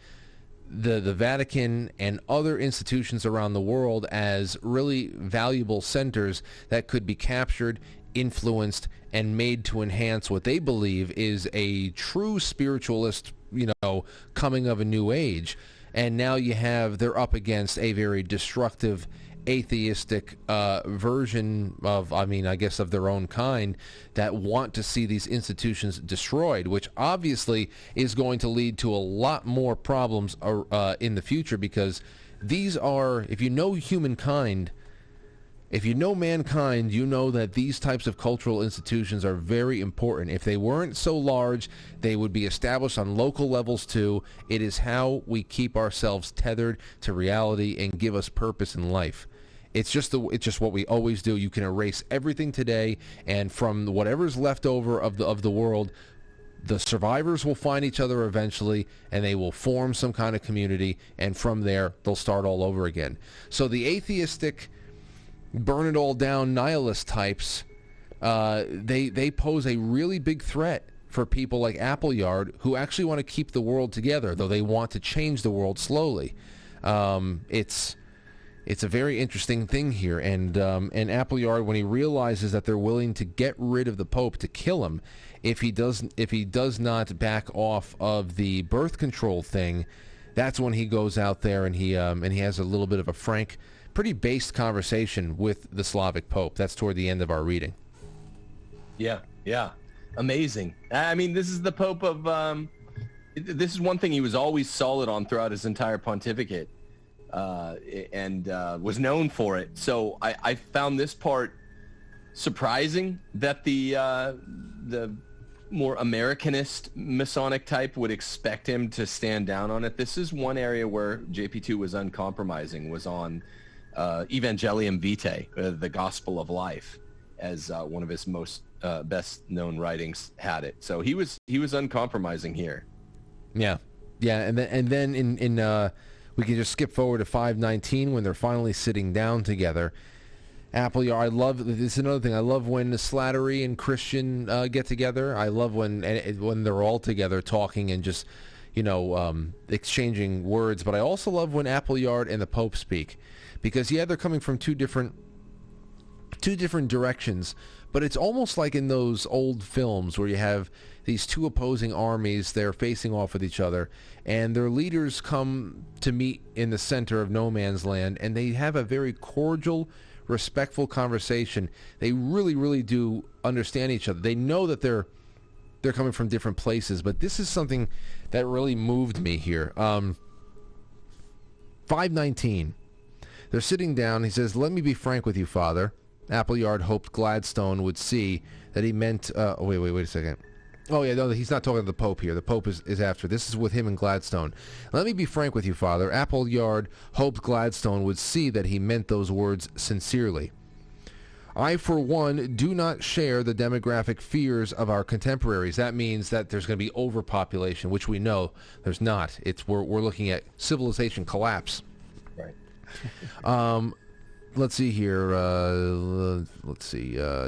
the Vatican and other institutions around the world as really valuable centers that could be captured, influenced, and made to enhance what they believe is a true spiritualist, coming of a new age. And now they're up against a very destructive atheistic version of, of their own kind, that want to see these institutions destroyed, which obviously is going to lead to a lot more problems in the future, because these are, if you know humankind, if you know mankind, you know that these types of cultural institutions are very important. If they weren't so large, they would be established on local levels too. It is how we keep ourselves tethered to reality and give us purpose in life. It's just what we always do. You can erase everything today, and from whatever's left over of the world, the survivors will find each other eventually, and they will form some kind of community, and from there they'll start all over again. So the atheistic, burn it all down nihilist types, they pose a really big threat for people like Appleyard, who actually want to keep the world together, though they want to change the world slowly. It's a very interesting thing here, and Appleyard, when he realizes that they're willing to get rid of the Pope, to kill him, if he does not back off of the birth control thing, that's when he goes out there and he has a little bit of a frank, pretty based conversation with the Slavic Pope. That's toward the end of our reading. Yeah, amazing. I mean, this is the Pope of. This is one thing he was always solid on throughout his entire pontificate. And was known for it. So I found this part surprising, that the more Americanist Masonic type would expect him to stand down on it. This is one area where JP2 was uncompromising, was on Evangelium Vitae, the Gospel of Life, as one of his most best known writings had it. So he was uncompromising here. Yeah, and then in we can just skip forward to 519 when they're finally sitting down together. Appleyard, I love this. Is another thing. I love when Slattery and Christian get together. I love when they're all together talking and just exchanging words. But I also love when Appleyard and the Pope speak, because they're coming from two different directions. But it's almost like in those old films where you have these two opposing armies, they're facing off with each other, and their leaders come to meet in the center of no man's land, and they have a very cordial, respectful conversation. They really, really do understand each other. They know that they're coming from different places, but this is something that really moved me here. 519. They're sitting down. He says, "Let me be frank with you, Father." Appleyard hoped Gladstone would see that he meant... wait a second. Oh, yeah, no, he's not talking to the Pope here. The Pope is after. This is with him and Gladstone. "Let me be frank with you, Father." Appleyard hoped Gladstone would see that he meant those words sincerely. "I, for one, do not share the demographic fears of our contemporaries." That means that there's going to be overpopulation, which we know there's not. We're looking at civilization collapse. Right. Let's see here.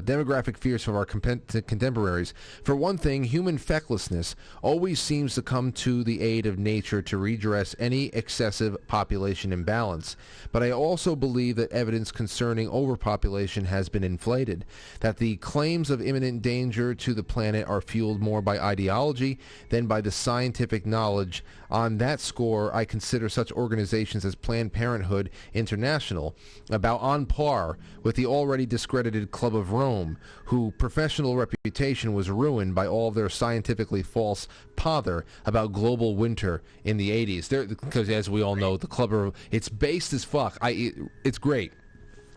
Demographic fears from our contemporaries. "For one thing, human fecklessness always seems to come to the aid of nature to redress any excessive population imbalance. But I also believe that evidence concerning overpopulation has been inflated, that the claims of imminent danger to the planet are fueled more by ideology than by the scientific knowledge. On that score, I consider such organizations as Planned Parenthood International about on par with the already discredited Club of Rome, whose professional reputation was ruined by all of their scientifically false pother about global winter in the 80s. Because as we all know, the Club of Rome, it's based as fuck. It's great.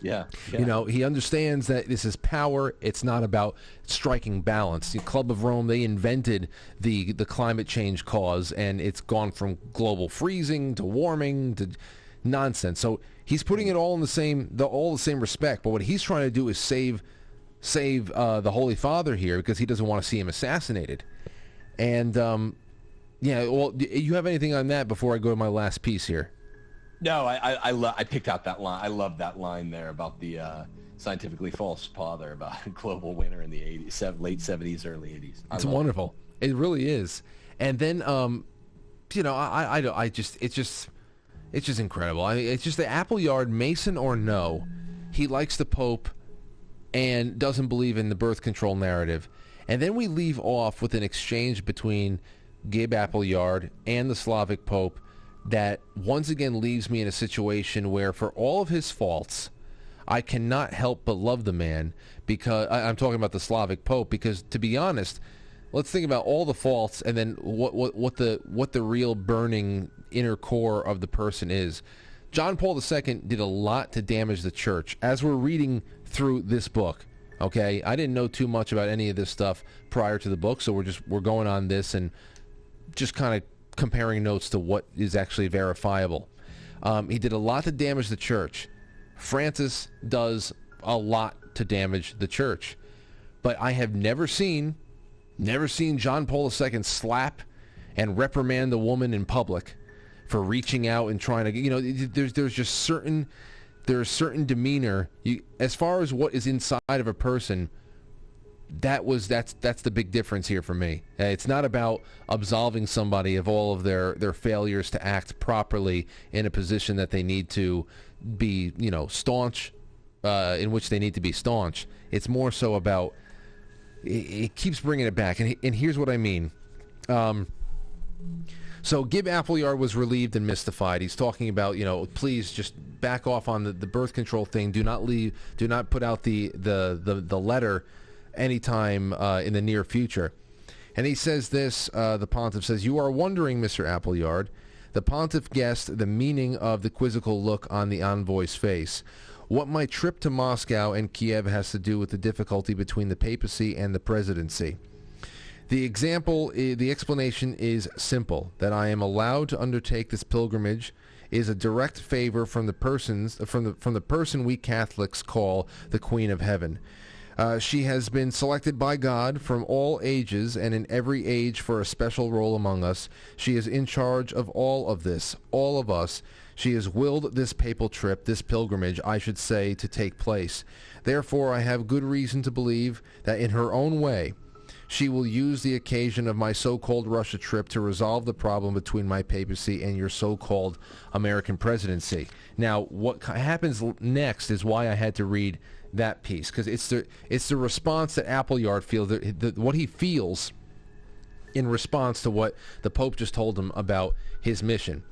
Yeah. He understands that this is power. It's not about striking balance. The Club of Rome, they invented the climate change cause, and it's gone from global freezing to warming nonsense. So he's putting it all in the same respect. But what he's trying to do is save the Holy Father here because he doesn't want to see him assassinated. And yeah, well, do you have anything on that before I go to my last piece here? No, I picked out that line. I love that line there about the scientifically false father about global winter in the late 70s, early 80s. It's wonderful. It really is. And then, it's just incredible. It's just the Appleyard, Mason or no, he likes the Pope and doesn't believe in the birth control narrative. And then we leave off with an exchange between Gib Appleyard and the Slavic Pope that once again leaves me in a situation where, for all of his faults, I cannot help but love the man, because I'm talking about the Slavic Pope, because, to be honest, let's think about all the faults and then what the real burning inner core of the person is. John Paul II did a lot to damage the church. As we're reading through this book, okay, I didn't know too much about any of this stuff prior to the book, so we're going on this and just kind of comparing notes to what is actually verifiable. He did a lot to damage the church. Francis does a lot to damage the church. But I have never seen John Paul II slap and reprimand a woman in public for reaching out and trying to, there's just certain demeanor. As far as what is inside of a person, that's the big difference here for me. It's not about absolving somebody of all of their failures to act properly in a position that they need to be, staunch, in which they need to be staunch. It's more so about, it keeps bringing it back. And here's what I mean. So Gib Appleyard was relieved and mystified. He's talking about, please just back off on the birth control thing. Do not put out the letter anytime in the near future. And he says this, the pontiff says, "You are wondering, Mr. Appleyard." The pontiff guessed the meaning of the quizzical look on the envoy's face. What my trip to Moscow and Kiev has to do with the difficulty between the papacy and the presidency. The explanation is simple. That I am allowed to undertake this pilgrimage is a direct favor from the person we Catholics call the Queen of Heaven. She has been selected by God from all ages and in every age for a special role among us. She is in charge of all of this, all of us. She has willed this papal trip, this pilgrimage, I should say, to take place. Therefore, I have good reason to believe that in her own way, she will use the occasion of my so-called Russia trip to resolve the problem between my papacy and your so-called American presidency. Now, what happens next is why I had to read that piece, because it's the response that Appleyard feels, what he feels in response to what the Pope just told him about his mission.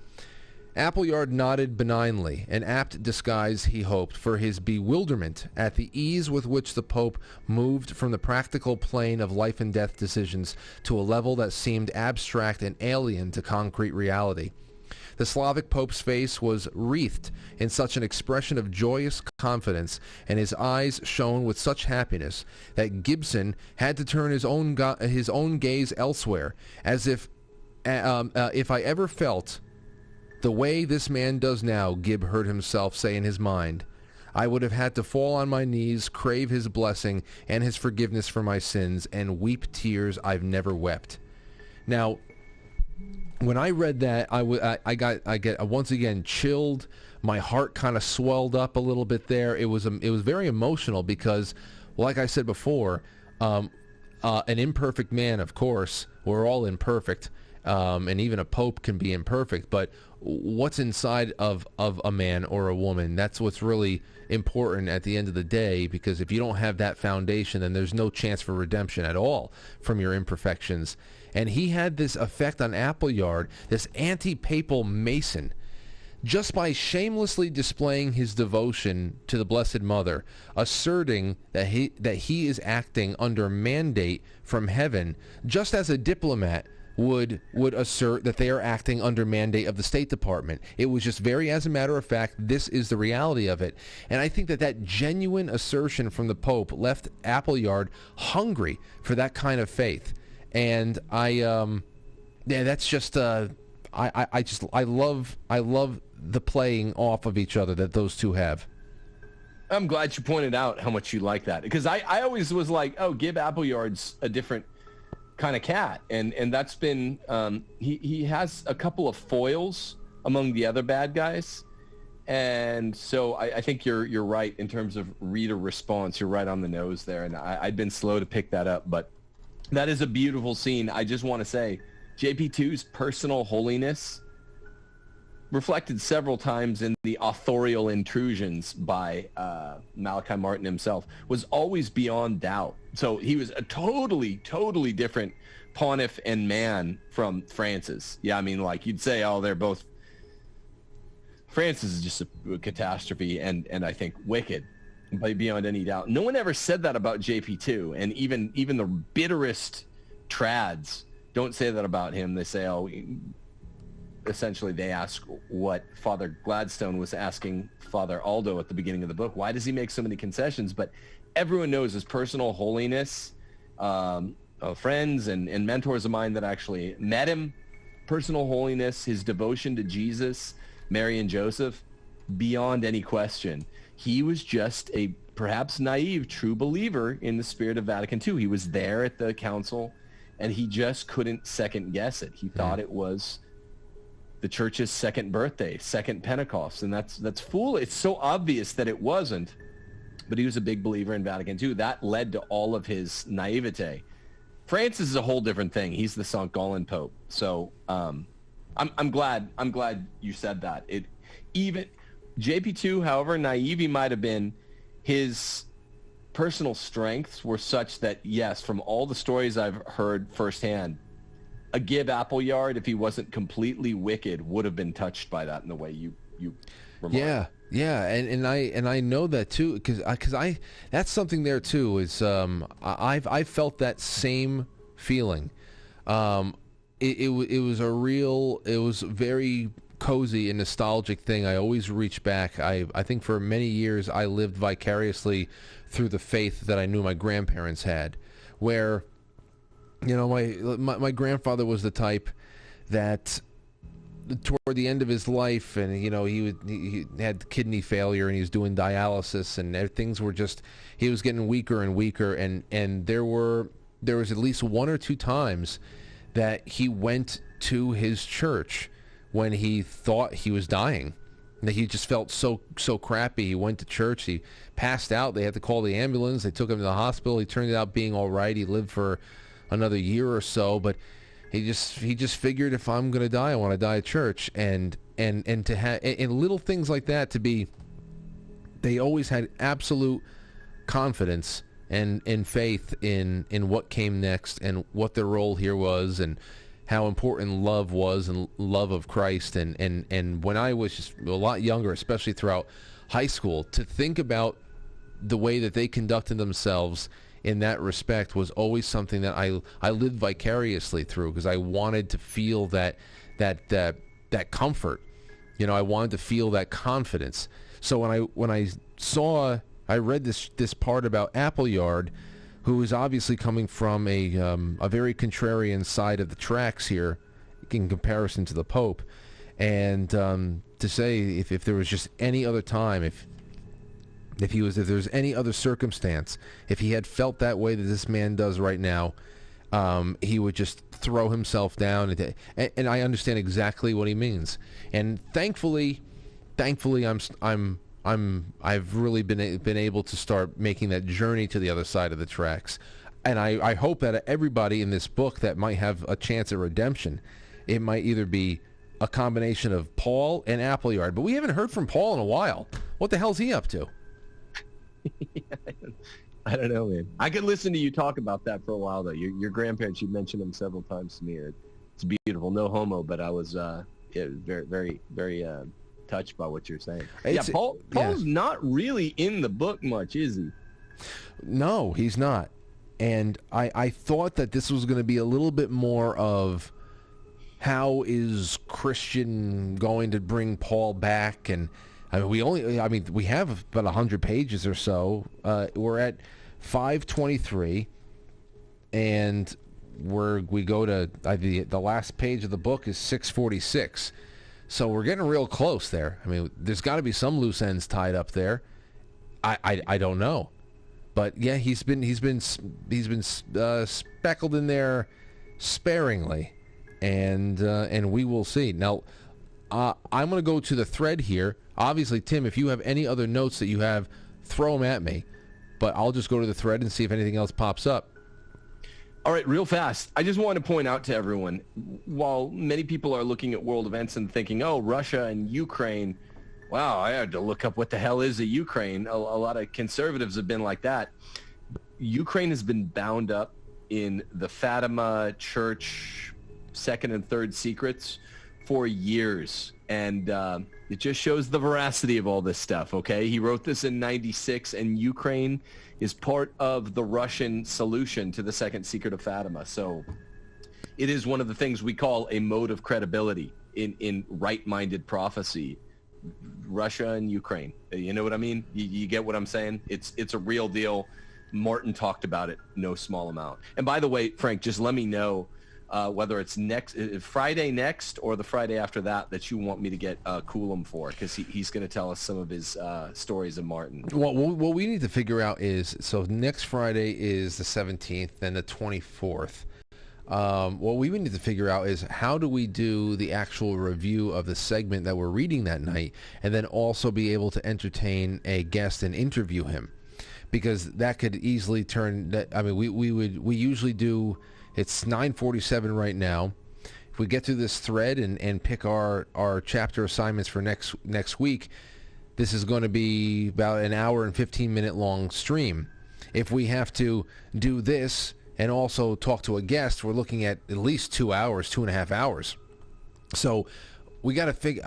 Appleyard nodded benignly, an apt disguise, he hoped, for his bewilderment at the ease with which the Pope moved from the practical plane of life and death decisions to a level that seemed abstract and alien to concrete reality. The Slavic Pope's face was wreathed in such an expression of joyous confidence, and his eyes shone with such happiness, that Gibson had to turn his own gaze elsewhere, as if I ever felt the way this man does now, Gib heard himself say in his mind, I would have had to fall on my knees, crave his blessing and his forgiveness for my sins, and weep tears I've never wept. Now, when I read that, I get once again chilled. My heart kind of swelled up a little bit there. It was very emotional because, like I said before, an imperfect man, of course, we're all imperfect, and even a pope can be imperfect, but what's inside of a man or a woman, that's what's really important at the end of the day, because if you don't have that foundation, then there's no chance for redemption at all from your imperfections. And he had this effect on Appleyard, this anti-papal Mason, just by shamelessly displaying his devotion to the Blessed Mother, asserting that he is acting under mandate from heaven, just as a diplomat would assert that they are acting under mandate of the State Department. It was just very, as a matter of fact, this is the reality of it. And I think that genuine assertion from the Pope left Appleyard hungry for that kind of faith. And that's just I love the playing off of each other that those two have. I'm glad you pointed out how much you like that, because I always was like, oh, Gib Appleyard's a different kind of cat, and that's been he has a couple of foils among the other bad guys, and so I think you're right in terms of reader response. You're right on the nose there, and I'd been slow to pick that up, but that is a beautiful scene. I just want to say JP2's personal holiness, reflected several times in the authorial intrusions by Malachi Martin himself, was always beyond doubt. So he was a totally different Pontiff and man from Francis. Yeah, I mean, like, you'd say, oh, they're both... Francis is just a catastrophe and I think wicked, but beyond any doubt. No one ever said that about JP2, and even the bitterest trads don't say that about him. They say, oh... Essentially, they ask what Father Gladstone was asking Father Aldo at the beginning of the book. Why does he make so many concessions? But everyone knows his personal holiness. Friends and mentors of mine that actually met him, personal holiness, his devotion to Jesus, Mary and Joseph, beyond any question. He was just a perhaps naive, true believer in the spirit of Vatican II. He was there at the council, and he just couldn't second guess it. He thought it was the church's second birthday, second Pentecost, and that's foolish. It's so obvious that it wasn't, but he was a big believer in Vatican II. That led to all of his naivete. Francis is a whole different thing. He's the St. Gallen Pope. So I'm glad you said that. It even JP2, however naive he might have been, his personal strengths were such that, yes, from all the stories I've heard firsthand, a Gib Appleyard, if he wasn't completely wicked, would have been touched by that in the way you remarked. Yeah, and I know that too, because I that's something there too. Is I've felt that same feeling. It was very cozy and nostalgic thing. I always reach back. I think for many years I lived vicariously through the faith that I knew my grandparents had, where, you know, my grandfather was the type that toward the end of his life, and you know, he had kidney failure and he was doing dialysis, and things were just, he was getting weaker and weaker, and there was at least one or two times that he went to his church when he thought he was dying, that he just felt so crappy. He went to church, he passed out, they had to call the ambulance, they took him to the hospital. He turned out being all right. He lived for another year or so, but he just figured, if I'm going to die, I want to die at church. And to have, and little things like that, to be, they always had absolute confidence and faith in what came next and what their role here was, and how important love was, and love of Christ. And when I was just a lot younger, especially throughout high school, to think about the way that they conducted themselves in that respect was always something that I lived vicariously through, because I wanted to feel that comfort. You know, I wanted to feel that confidence. So when I read this part about Appleyard, who is obviously coming from a very contrarian side of the tracks here in comparison to the Pope, and to say if there was just any other time, if there was any other circumstance, if he had felt that way that this man does right now, he would just throw himself down. And I understand exactly what he means. And thankfully, I've really been able to start making that journey to the other side of the tracks. And I hope that everybody in this book that might have a chance at redemption, it might either be a combination of Paul and Appleyard. But we haven't heard from Paul in a while. What the hell's he up to? I don't know, man. I could listen to you talk about that for a while, though. Your grandparents, you mentioned them several times to me. It's beautiful. No homo, but I was very, very, very touched by what you're saying. Paul's not really in the book much, is he? No, he's not. And I thought that this was going to be a little bit more of, how is Christian going to bring Paul back? And we have about 100 pages or so. We're at 523, and we go to the last page of the book is 646. So we're getting real close there. I mean, there's got to be some loose ends tied up there. I don't know, but yeah, he's been speckled in there sparingly, and we will see. Now, I'm going to go to the thread here. Obviously, Tim, if you have any other notes that you have, throw them at me. But I'll just go to the thread and see if anything else pops up. All right, real fast. I just want to point out to everyone, while many people are looking at world events and thinking, oh, Russia and Ukraine, wow, I had to look up what the hell is a Ukraine. A lot of conservatives have been like that. Ukraine has been bound up in the Fatima Church second and third secrets for years. And it just shows the veracity of all this stuff, okay? He wrote this in 96, and Ukraine is part of the Russian solution to the second secret of Fatima. So it is one of the things we call a mode of credibility in right-minded prophecy. Russia and Ukraine. You know what I mean? You get what I'm saying? It's a real deal. Martin talked about it no small amount. And by the way, Frank, just let me know whether it's Friday next or the Friday after that you want me to get Coulomb for, because he's going to tell us some of his stories of Martin. Well, what we need to figure out is, so next Friday is the 17th and the 24th. What we need to figure out is, how do we do the actual review of the segment that we're reading that night, and then also be able to entertain a guest and interview him, because that could easily turn that. I mean, we usually do. It's 9:47 right now. If we get through this thread and pick our chapter assignments for next week, this is going to be about an hour and 15-minute long stream. If we have to do this and also talk to a guest, we're looking at least 2 hours, 2.5 hours. So we got to figure.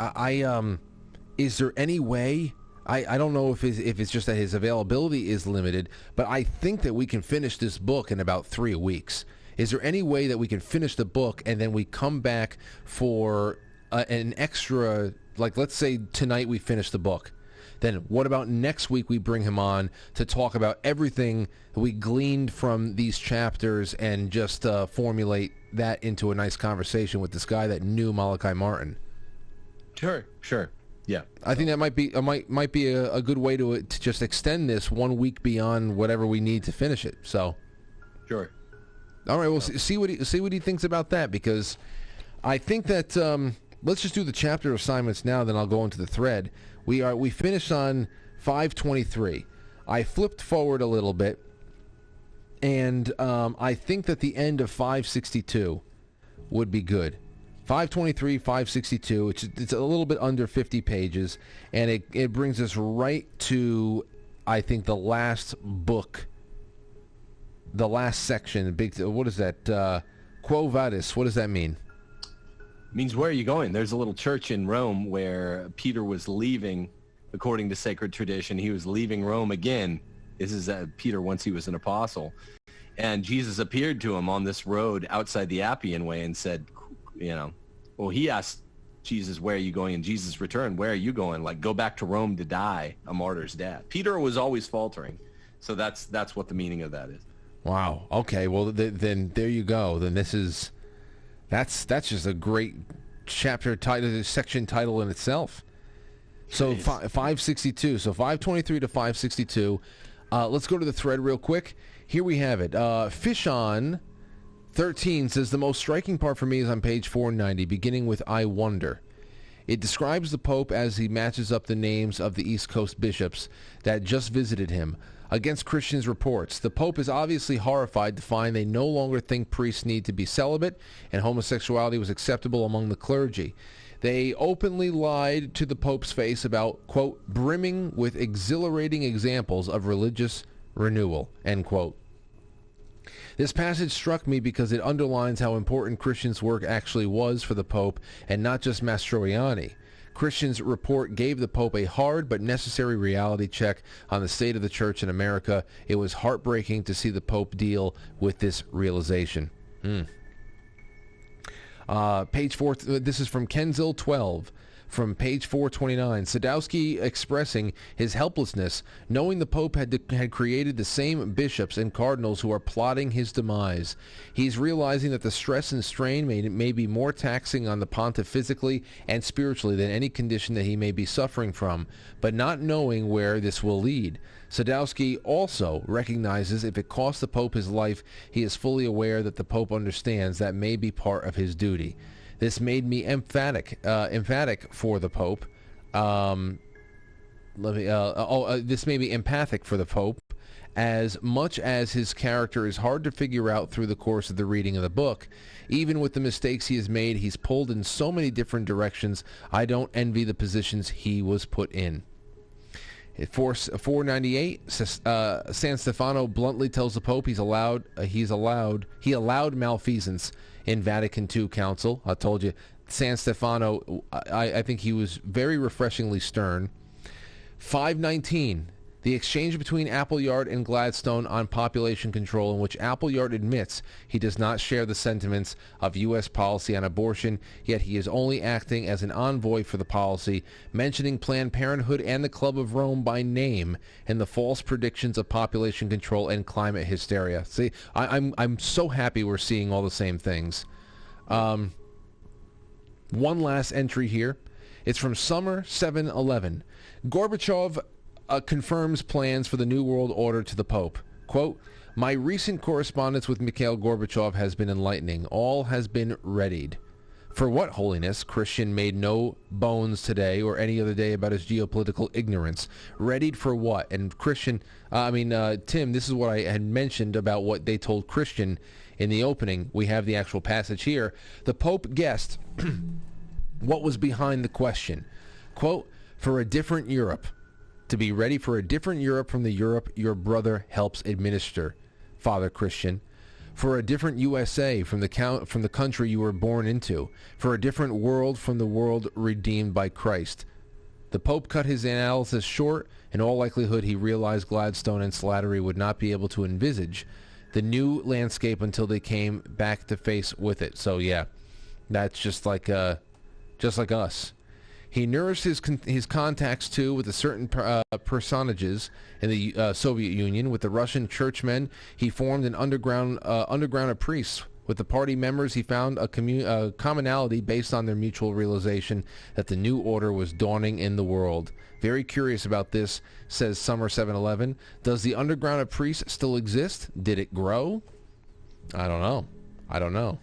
Is there any way? I don't know if it's just that his availability is limited, but I think that we can finish this book in about 3 weeks. Is there any way that we can finish the book and then we come back for an extra, like let's say tonight we finish the book. Then what about next week we bring him on to talk about everything that we gleaned from these chapters and just formulate that into a nice conversation with this guy that knew Malachi Martin? Sure. Yeah. I think that might be a good way to just extend this 1 week beyond whatever we need to finish it. So. Sure. All right, well, see what he thinks about that, because I think that let's just do the chapter assignments now, then I'll go into the thread. We finished on 523. I flipped forward a little bit, and I think that the end of 562 would be good. 523, 562. It's a little bit under 50 pages, and it brings us right to, I think, the last book. The last section, what is that? Quo vadis, what does that mean? It means, where are you going? There's a little church in Rome where Peter was leaving, according to sacred tradition. He was leaving Rome again. This is Peter once he was an apostle. And Jesus appeared to him on this road outside the Appian Way and said, he asked Jesus, where are you going? And Jesus returned, where are you going? Like, go back to Rome to die a martyr's death. Peter was always faltering. So that's what the meaning of that is. Wow. Okay. Well, then there you go. Then that's just a great chapter title, section title in itself. So 562. So 523 to 562. Let's go to the thread real quick. Here we have it. Fishon 13 says, the most striking part for me is on page 490, beginning with I wonder. It describes the Pope as he matches up the names of the East Coast bishops that just visited him against Christians' reports. The Pope is obviously horrified to find they no longer think priests need to be celibate and homosexuality was acceptable among the clergy. They openly lied to the Pope's face about, quote, brimming with exhilarating examples of religious renewal, end quote. This passage struck me because it underlines how important Christians' work actually was for the Pope and not just Mastroianni. Christians' report gave the Pope a hard but necessary reality check on the state of the Church in America. It was heartbreaking to see the Pope deal with this realization. Page 4, this is from Kenzil 12. from page 429. Sadowski expressing his helplessness, knowing the Pope had created the same bishops and cardinals who are plotting his demise. He's realizing that the stress and strain may be more taxing on the pontiff physically and spiritually than any condition that he may be suffering from, but not knowing where this will lead. Sadowski also recognizes if it costs the Pope his life, he is fully aware that the Pope understands that may be part of his duty. This made me emphatic for the Pope. This made me empathic for the Pope, as much as his character is hard to figure out through the course of the reading of the book. Even with the mistakes he has made, he's pulled in so many different directions. I don't envy the positions he was put in. At 498, San Stefano bluntly tells the Pope he allowed malfeasance in Vatican II Council. I told you, San Stefano, I think he was very refreshingly stern. 519, the exchange between Appleyard and Gladstone on population control, in which Appleyard admits he does not share the sentiments of U.S. policy on abortion, yet he is only acting as an envoy for the policy, mentioning Planned Parenthood and the Club of Rome by name in the false predictions of population control and climate hysteria. See, I'm so happy we're seeing all the same things. One last entry here. It's from summer 7/11. Gorbachev confirms plans for the New World Order to the Pope. Quote, "My recent correspondence with Mikhail Gorbachev has been enlightening. All has been readied. For what, Holiness? Christian made no bones today or any other day about his geopolitical ignorance. Readied for what?" And Christian, Tim, this is what I had mentioned about what they told Christian in the opening. We have the actual passage here. The Pope guessed what was behind the question. Quote, "For a different Europe. To be ready for a different Europe from the Europe your brother helps administer, Father Christian. For a different USA from the country you were born into. For a different world from the world redeemed by Christ." The Pope cut his analysis short. In all likelihood, he realized Gladstone and Slattery would not be able to envisage the new landscape until they came back to face with it. So yeah, that's just like us. He nourished his contacts, too, with certain personages in the Soviet Union. With the Russian churchmen, he formed an underground of priests. With the party members, he found a commonality based on their mutual realization that the new order was dawning in the world. Very curious about this, says Summer 711. Does the underground of priests still exist? Did it grow? I don't know.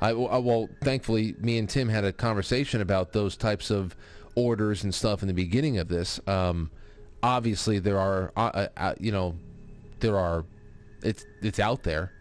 Well, thankfully, me and Tim had a conversation about those types of orders and stuff in the beginning of this. Obviously, there are, it's out there.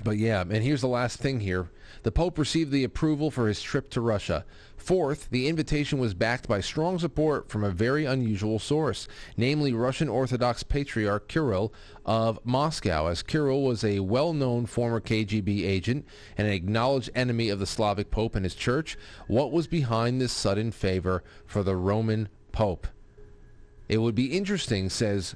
But yeah, and here's the last thing here. The Pope received the approval for his trip to Russia. Fourth, the invitation was backed by strong support from a very unusual source, namely Russian Orthodox Patriarch Kirill of Moscow, as Kirill was a well-known former KGB agent and an acknowledged enemy of the Slavic Pope and his church. What was behind this sudden favor for the Roman Pope? It would be interesting, says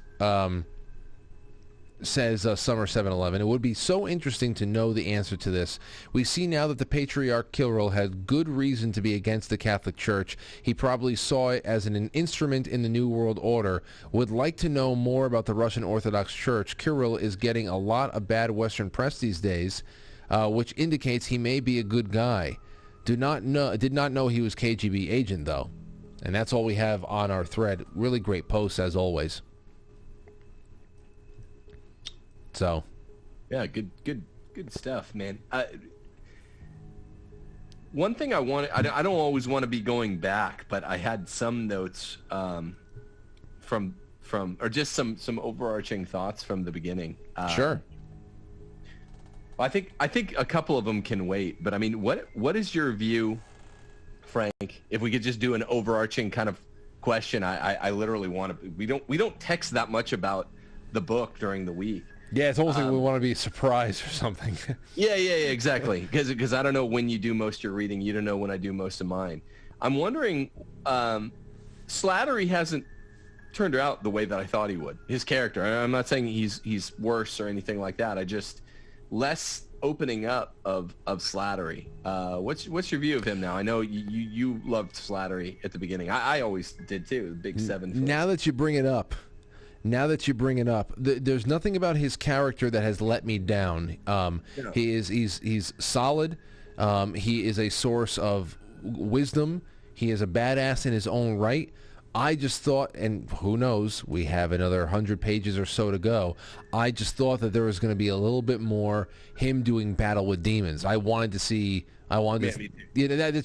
Summer 711. It would be so interesting to know the answer to this. We see now that the Patriarch Kirill had good reason to be against the Catholic Church. He probably saw it as an instrument in the New World Order. Would like to know more about the Russian Orthodox Church. Kirill is getting a lot of bad Western press these days, which indicates he may be a good guy. Did not know he was KGB agent, though. And that's all we have on our thread. Really great posts, as always. So, yeah, good stuff, man. One thing I don't always want to be going back, but I had some notes from or just some overarching thoughts from the beginning. Sure. I think a couple of them can wait, but I mean, what is your view, Frank? If we could just do an overarching kind of question, I literally want to. We don't text that much about the book during the week. Yeah, it's almost like we want to be surprised or something. Yeah, exactly. Because I don't know when you do most of your reading. You don't know when I do most of mine. I'm wondering, Slattery hasn't turned out the way that I thought he would. His character. I'm not saying he's worse or anything like that. I just, less opening up of Slattery. What's your view of him now? I know you loved Slattery at the beginning. I always did too. Big 7 foot. Now that you bring it up, there's nothing about his character that has let me down. He's solid. He is a source of wisdom. He is a badass in his own right. I just thought, and who knows, we have another 100 pages or so to go. I just thought that there was going to be a little bit more him doing battle with demons. That's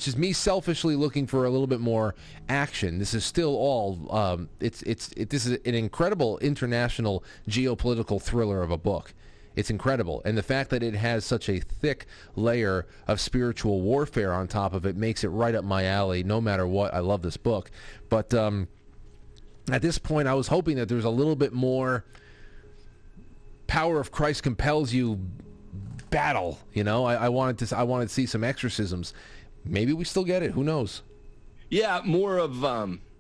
just me selfishly looking for a little bit more action. This is still all, this is an incredible international geopolitical thriller of a book. It's incredible. And the fact that it has such a thick layer of spiritual warfare on top of it makes it right up my alley no matter what. I love this book. But at this point, I was hoping that there's a little bit more power of Christ compels you battle. You know, I wanted to see some exorcisms. Maybe we still get it. Who knows? Yeah, more of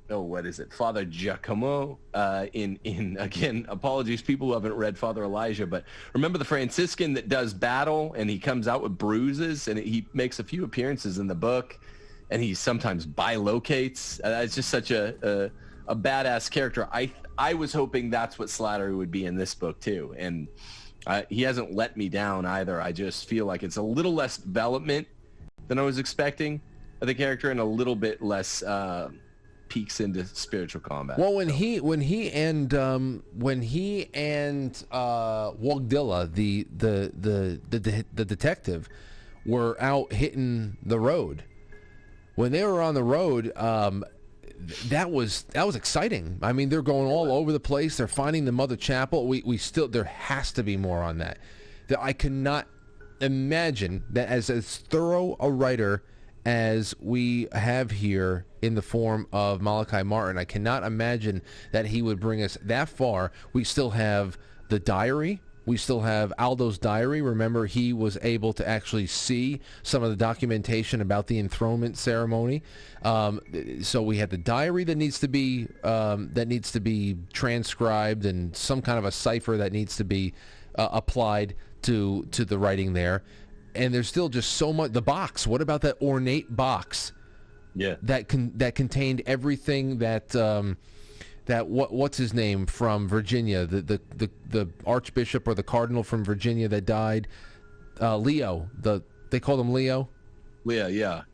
what is it? Father Giacomo in again, apologies people who haven't read Father Elijah, but remember the Franciscan that does battle and he comes out with bruises and he makes a few appearances in the book and he sometimes bilocates. It's just such a badass character. I was hoping that's what Slattery would be in this book too, and he hasn't let me down either. I just feel like it's a little less development than I was expecting of the character and a little bit less peeks into spiritual combat. Well, when he and Wogdilla, the detective, were out hitting the road. When they were on the road, that was exciting. I mean, they're going all over the place. They're finding the Mother Chapel. We still, there has to be more on that. I cannot imagine that as thorough a writer as we have here in the form of Malachi Martin, I cannot imagine that he would bring us that far. We still have the diary. We still have Aldo's diary. Remember, he was able to actually see some of the documentation about the enthronement ceremony. So we have the diary that needs to be transcribed, and some kind of a cipher that needs to be applied to the writing there. And there's still just so much. The box. What about that ornate box? Yeah. That contained everything that what's his name from Virginia, the archbishop or the cardinal from Virginia that died, Leo. They called him Leo. Leo,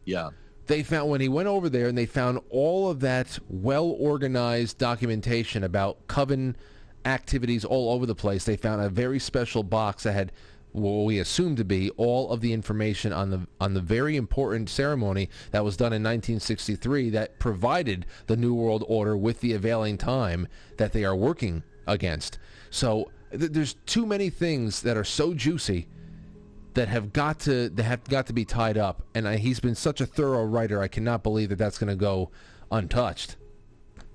yeah. They found, when he went over there, and they found all of that well-organized documentation about coven activities all over the place. They found a very special box that had, what we assume to be, all of the information on the very important ceremony that was done in 1963 that provided the New World Order with the availing time that they are working against. So there's too many things that are so juicy that have got to be tied up. And he's been such a thorough writer. I cannot believe that that's going to go untouched.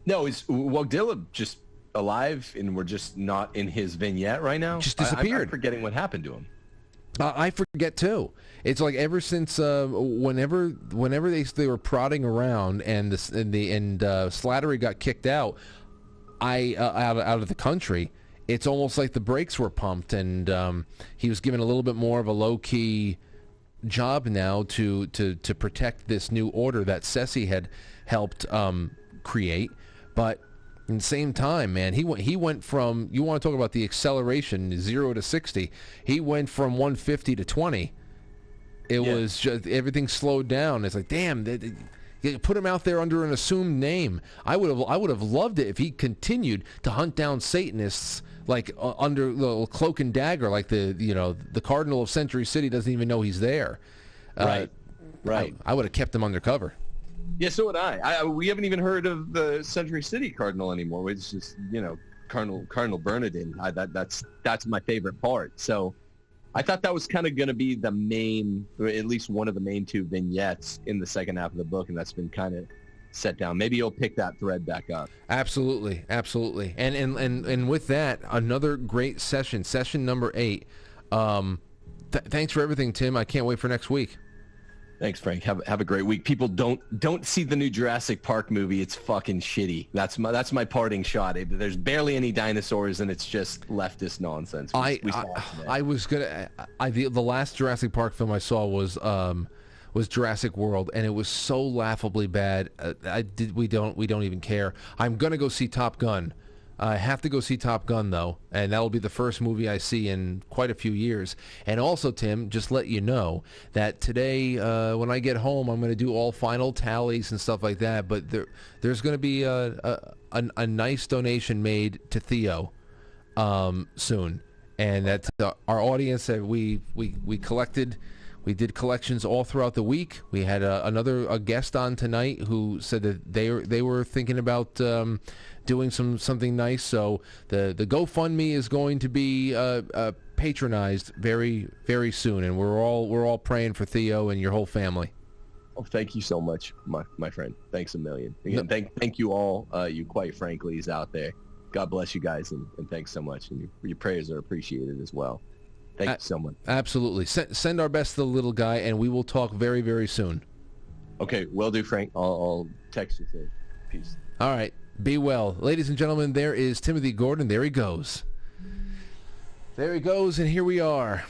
No, is Wogdilla just alive and we're just not in his vignette right now? Just disappeared. I'm forgetting what happened to him. I forget too. It's like ever since whenever they were prodding around and Slattery got kicked out, out of the country. It's almost like the brakes were pumped, and he was given a little bit more of a low key job now to protect this new order that Ceci had helped create, but. At the same time, man, he went from, you want to talk about the acceleration, 0 to 60, he went from 150 to 20. It was just, everything slowed down. It's like, damn, they put him out there under an assumed name. I would have loved it if he continued to hunt down Satanists like under the cloak and dagger, like the Cardinal of Century City doesn't even know he's there. Right. I would have kept him undercover. Yeah, so would I. We haven't even heard of the Century City Cardinal anymore. It's just, Cardinal Bernardin. That's my favorite part. So I thought that was kind of going to be the main, or at least one of the main two vignettes in the second half of the book, and that's been kind of set down. Maybe you'll pick that thread back up. Absolutely. And with that, another great session number 8. Thanks for everything, Tim. I can't wait for next week. Thanks, Frank. Have a great week. People don't see the new Jurassic Park movie. It's fucking shitty. That's my parting shot. There's barely any dinosaurs, and it's just leftist nonsense. I was gonna. The last Jurassic Park film I saw was Jurassic World, and it was so laughably bad. We don't even care. I'm gonna go see Top Gun. I have to go see Top Gun, though, and that'll be the first movie I see in quite a few years. And also, Tim, just let you know that today, when I get home, I'm going to do all final tallies and stuff like that. But there's going to be a nice donation made to Theo soon, and that's our audience that we collected. We did collections all throughout the week. We had a guest on tonight who said that they were thinking about doing something nice. So the GoFundMe is going to be patronized very, very soon, and we're all praying for Theo and your whole family. Oh, thank you so much, my friend. Thanks a million. Again, thank you all, you quite frankly's out there. God bless you guys, and thanks so much. And your prayers are appreciated as well. Thank you so much. Absolutely. Send our best to the little guy, and we will talk very, very soon. Okay, will do, Frank. I'll text you soon. Peace. All right. Be well. Ladies and gentlemen, there is Timothy Gordon. There he goes. There he goes, and here we are.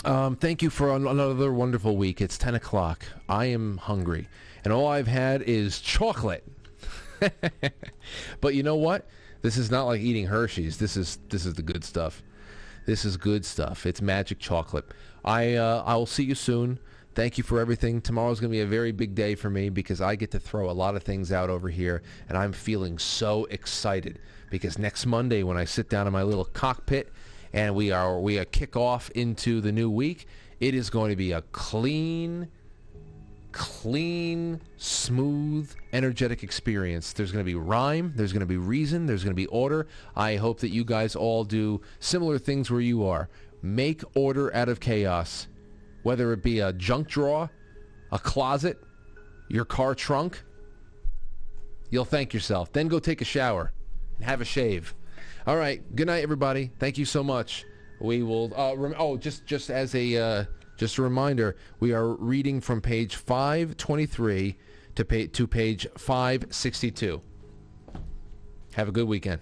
Thank you for another wonderful week. It's 10 o'clock. I am hungry, and all I've had is chocolate. But you know what? This is not like eating Hershey's. This is the good stuff. This is good stuff. It's magic chocolate. I will see you soon. Thank you for everything. Tomorrow's going to be a very big day for me because I get to throw a lot of things out over here, and I'm feeling so excited because next Monday when I sit down in my little cockpit and we kick off into the new week, it is going to be a clean, smooth, energetic experience. There's going to be rhyme, there's going to be reason, there's going to be order. I hope that you guys all do similar things where you are. Make order out of chaos. Whether it be a junk drawer, a closet, your car trunk, you'll thank yourself. Then go take a shower and have a shave. All right. Good night, everybody. Thank you so much. We will. Just as a reminder, we are reading from page 523 to page 562. Have a good weekend.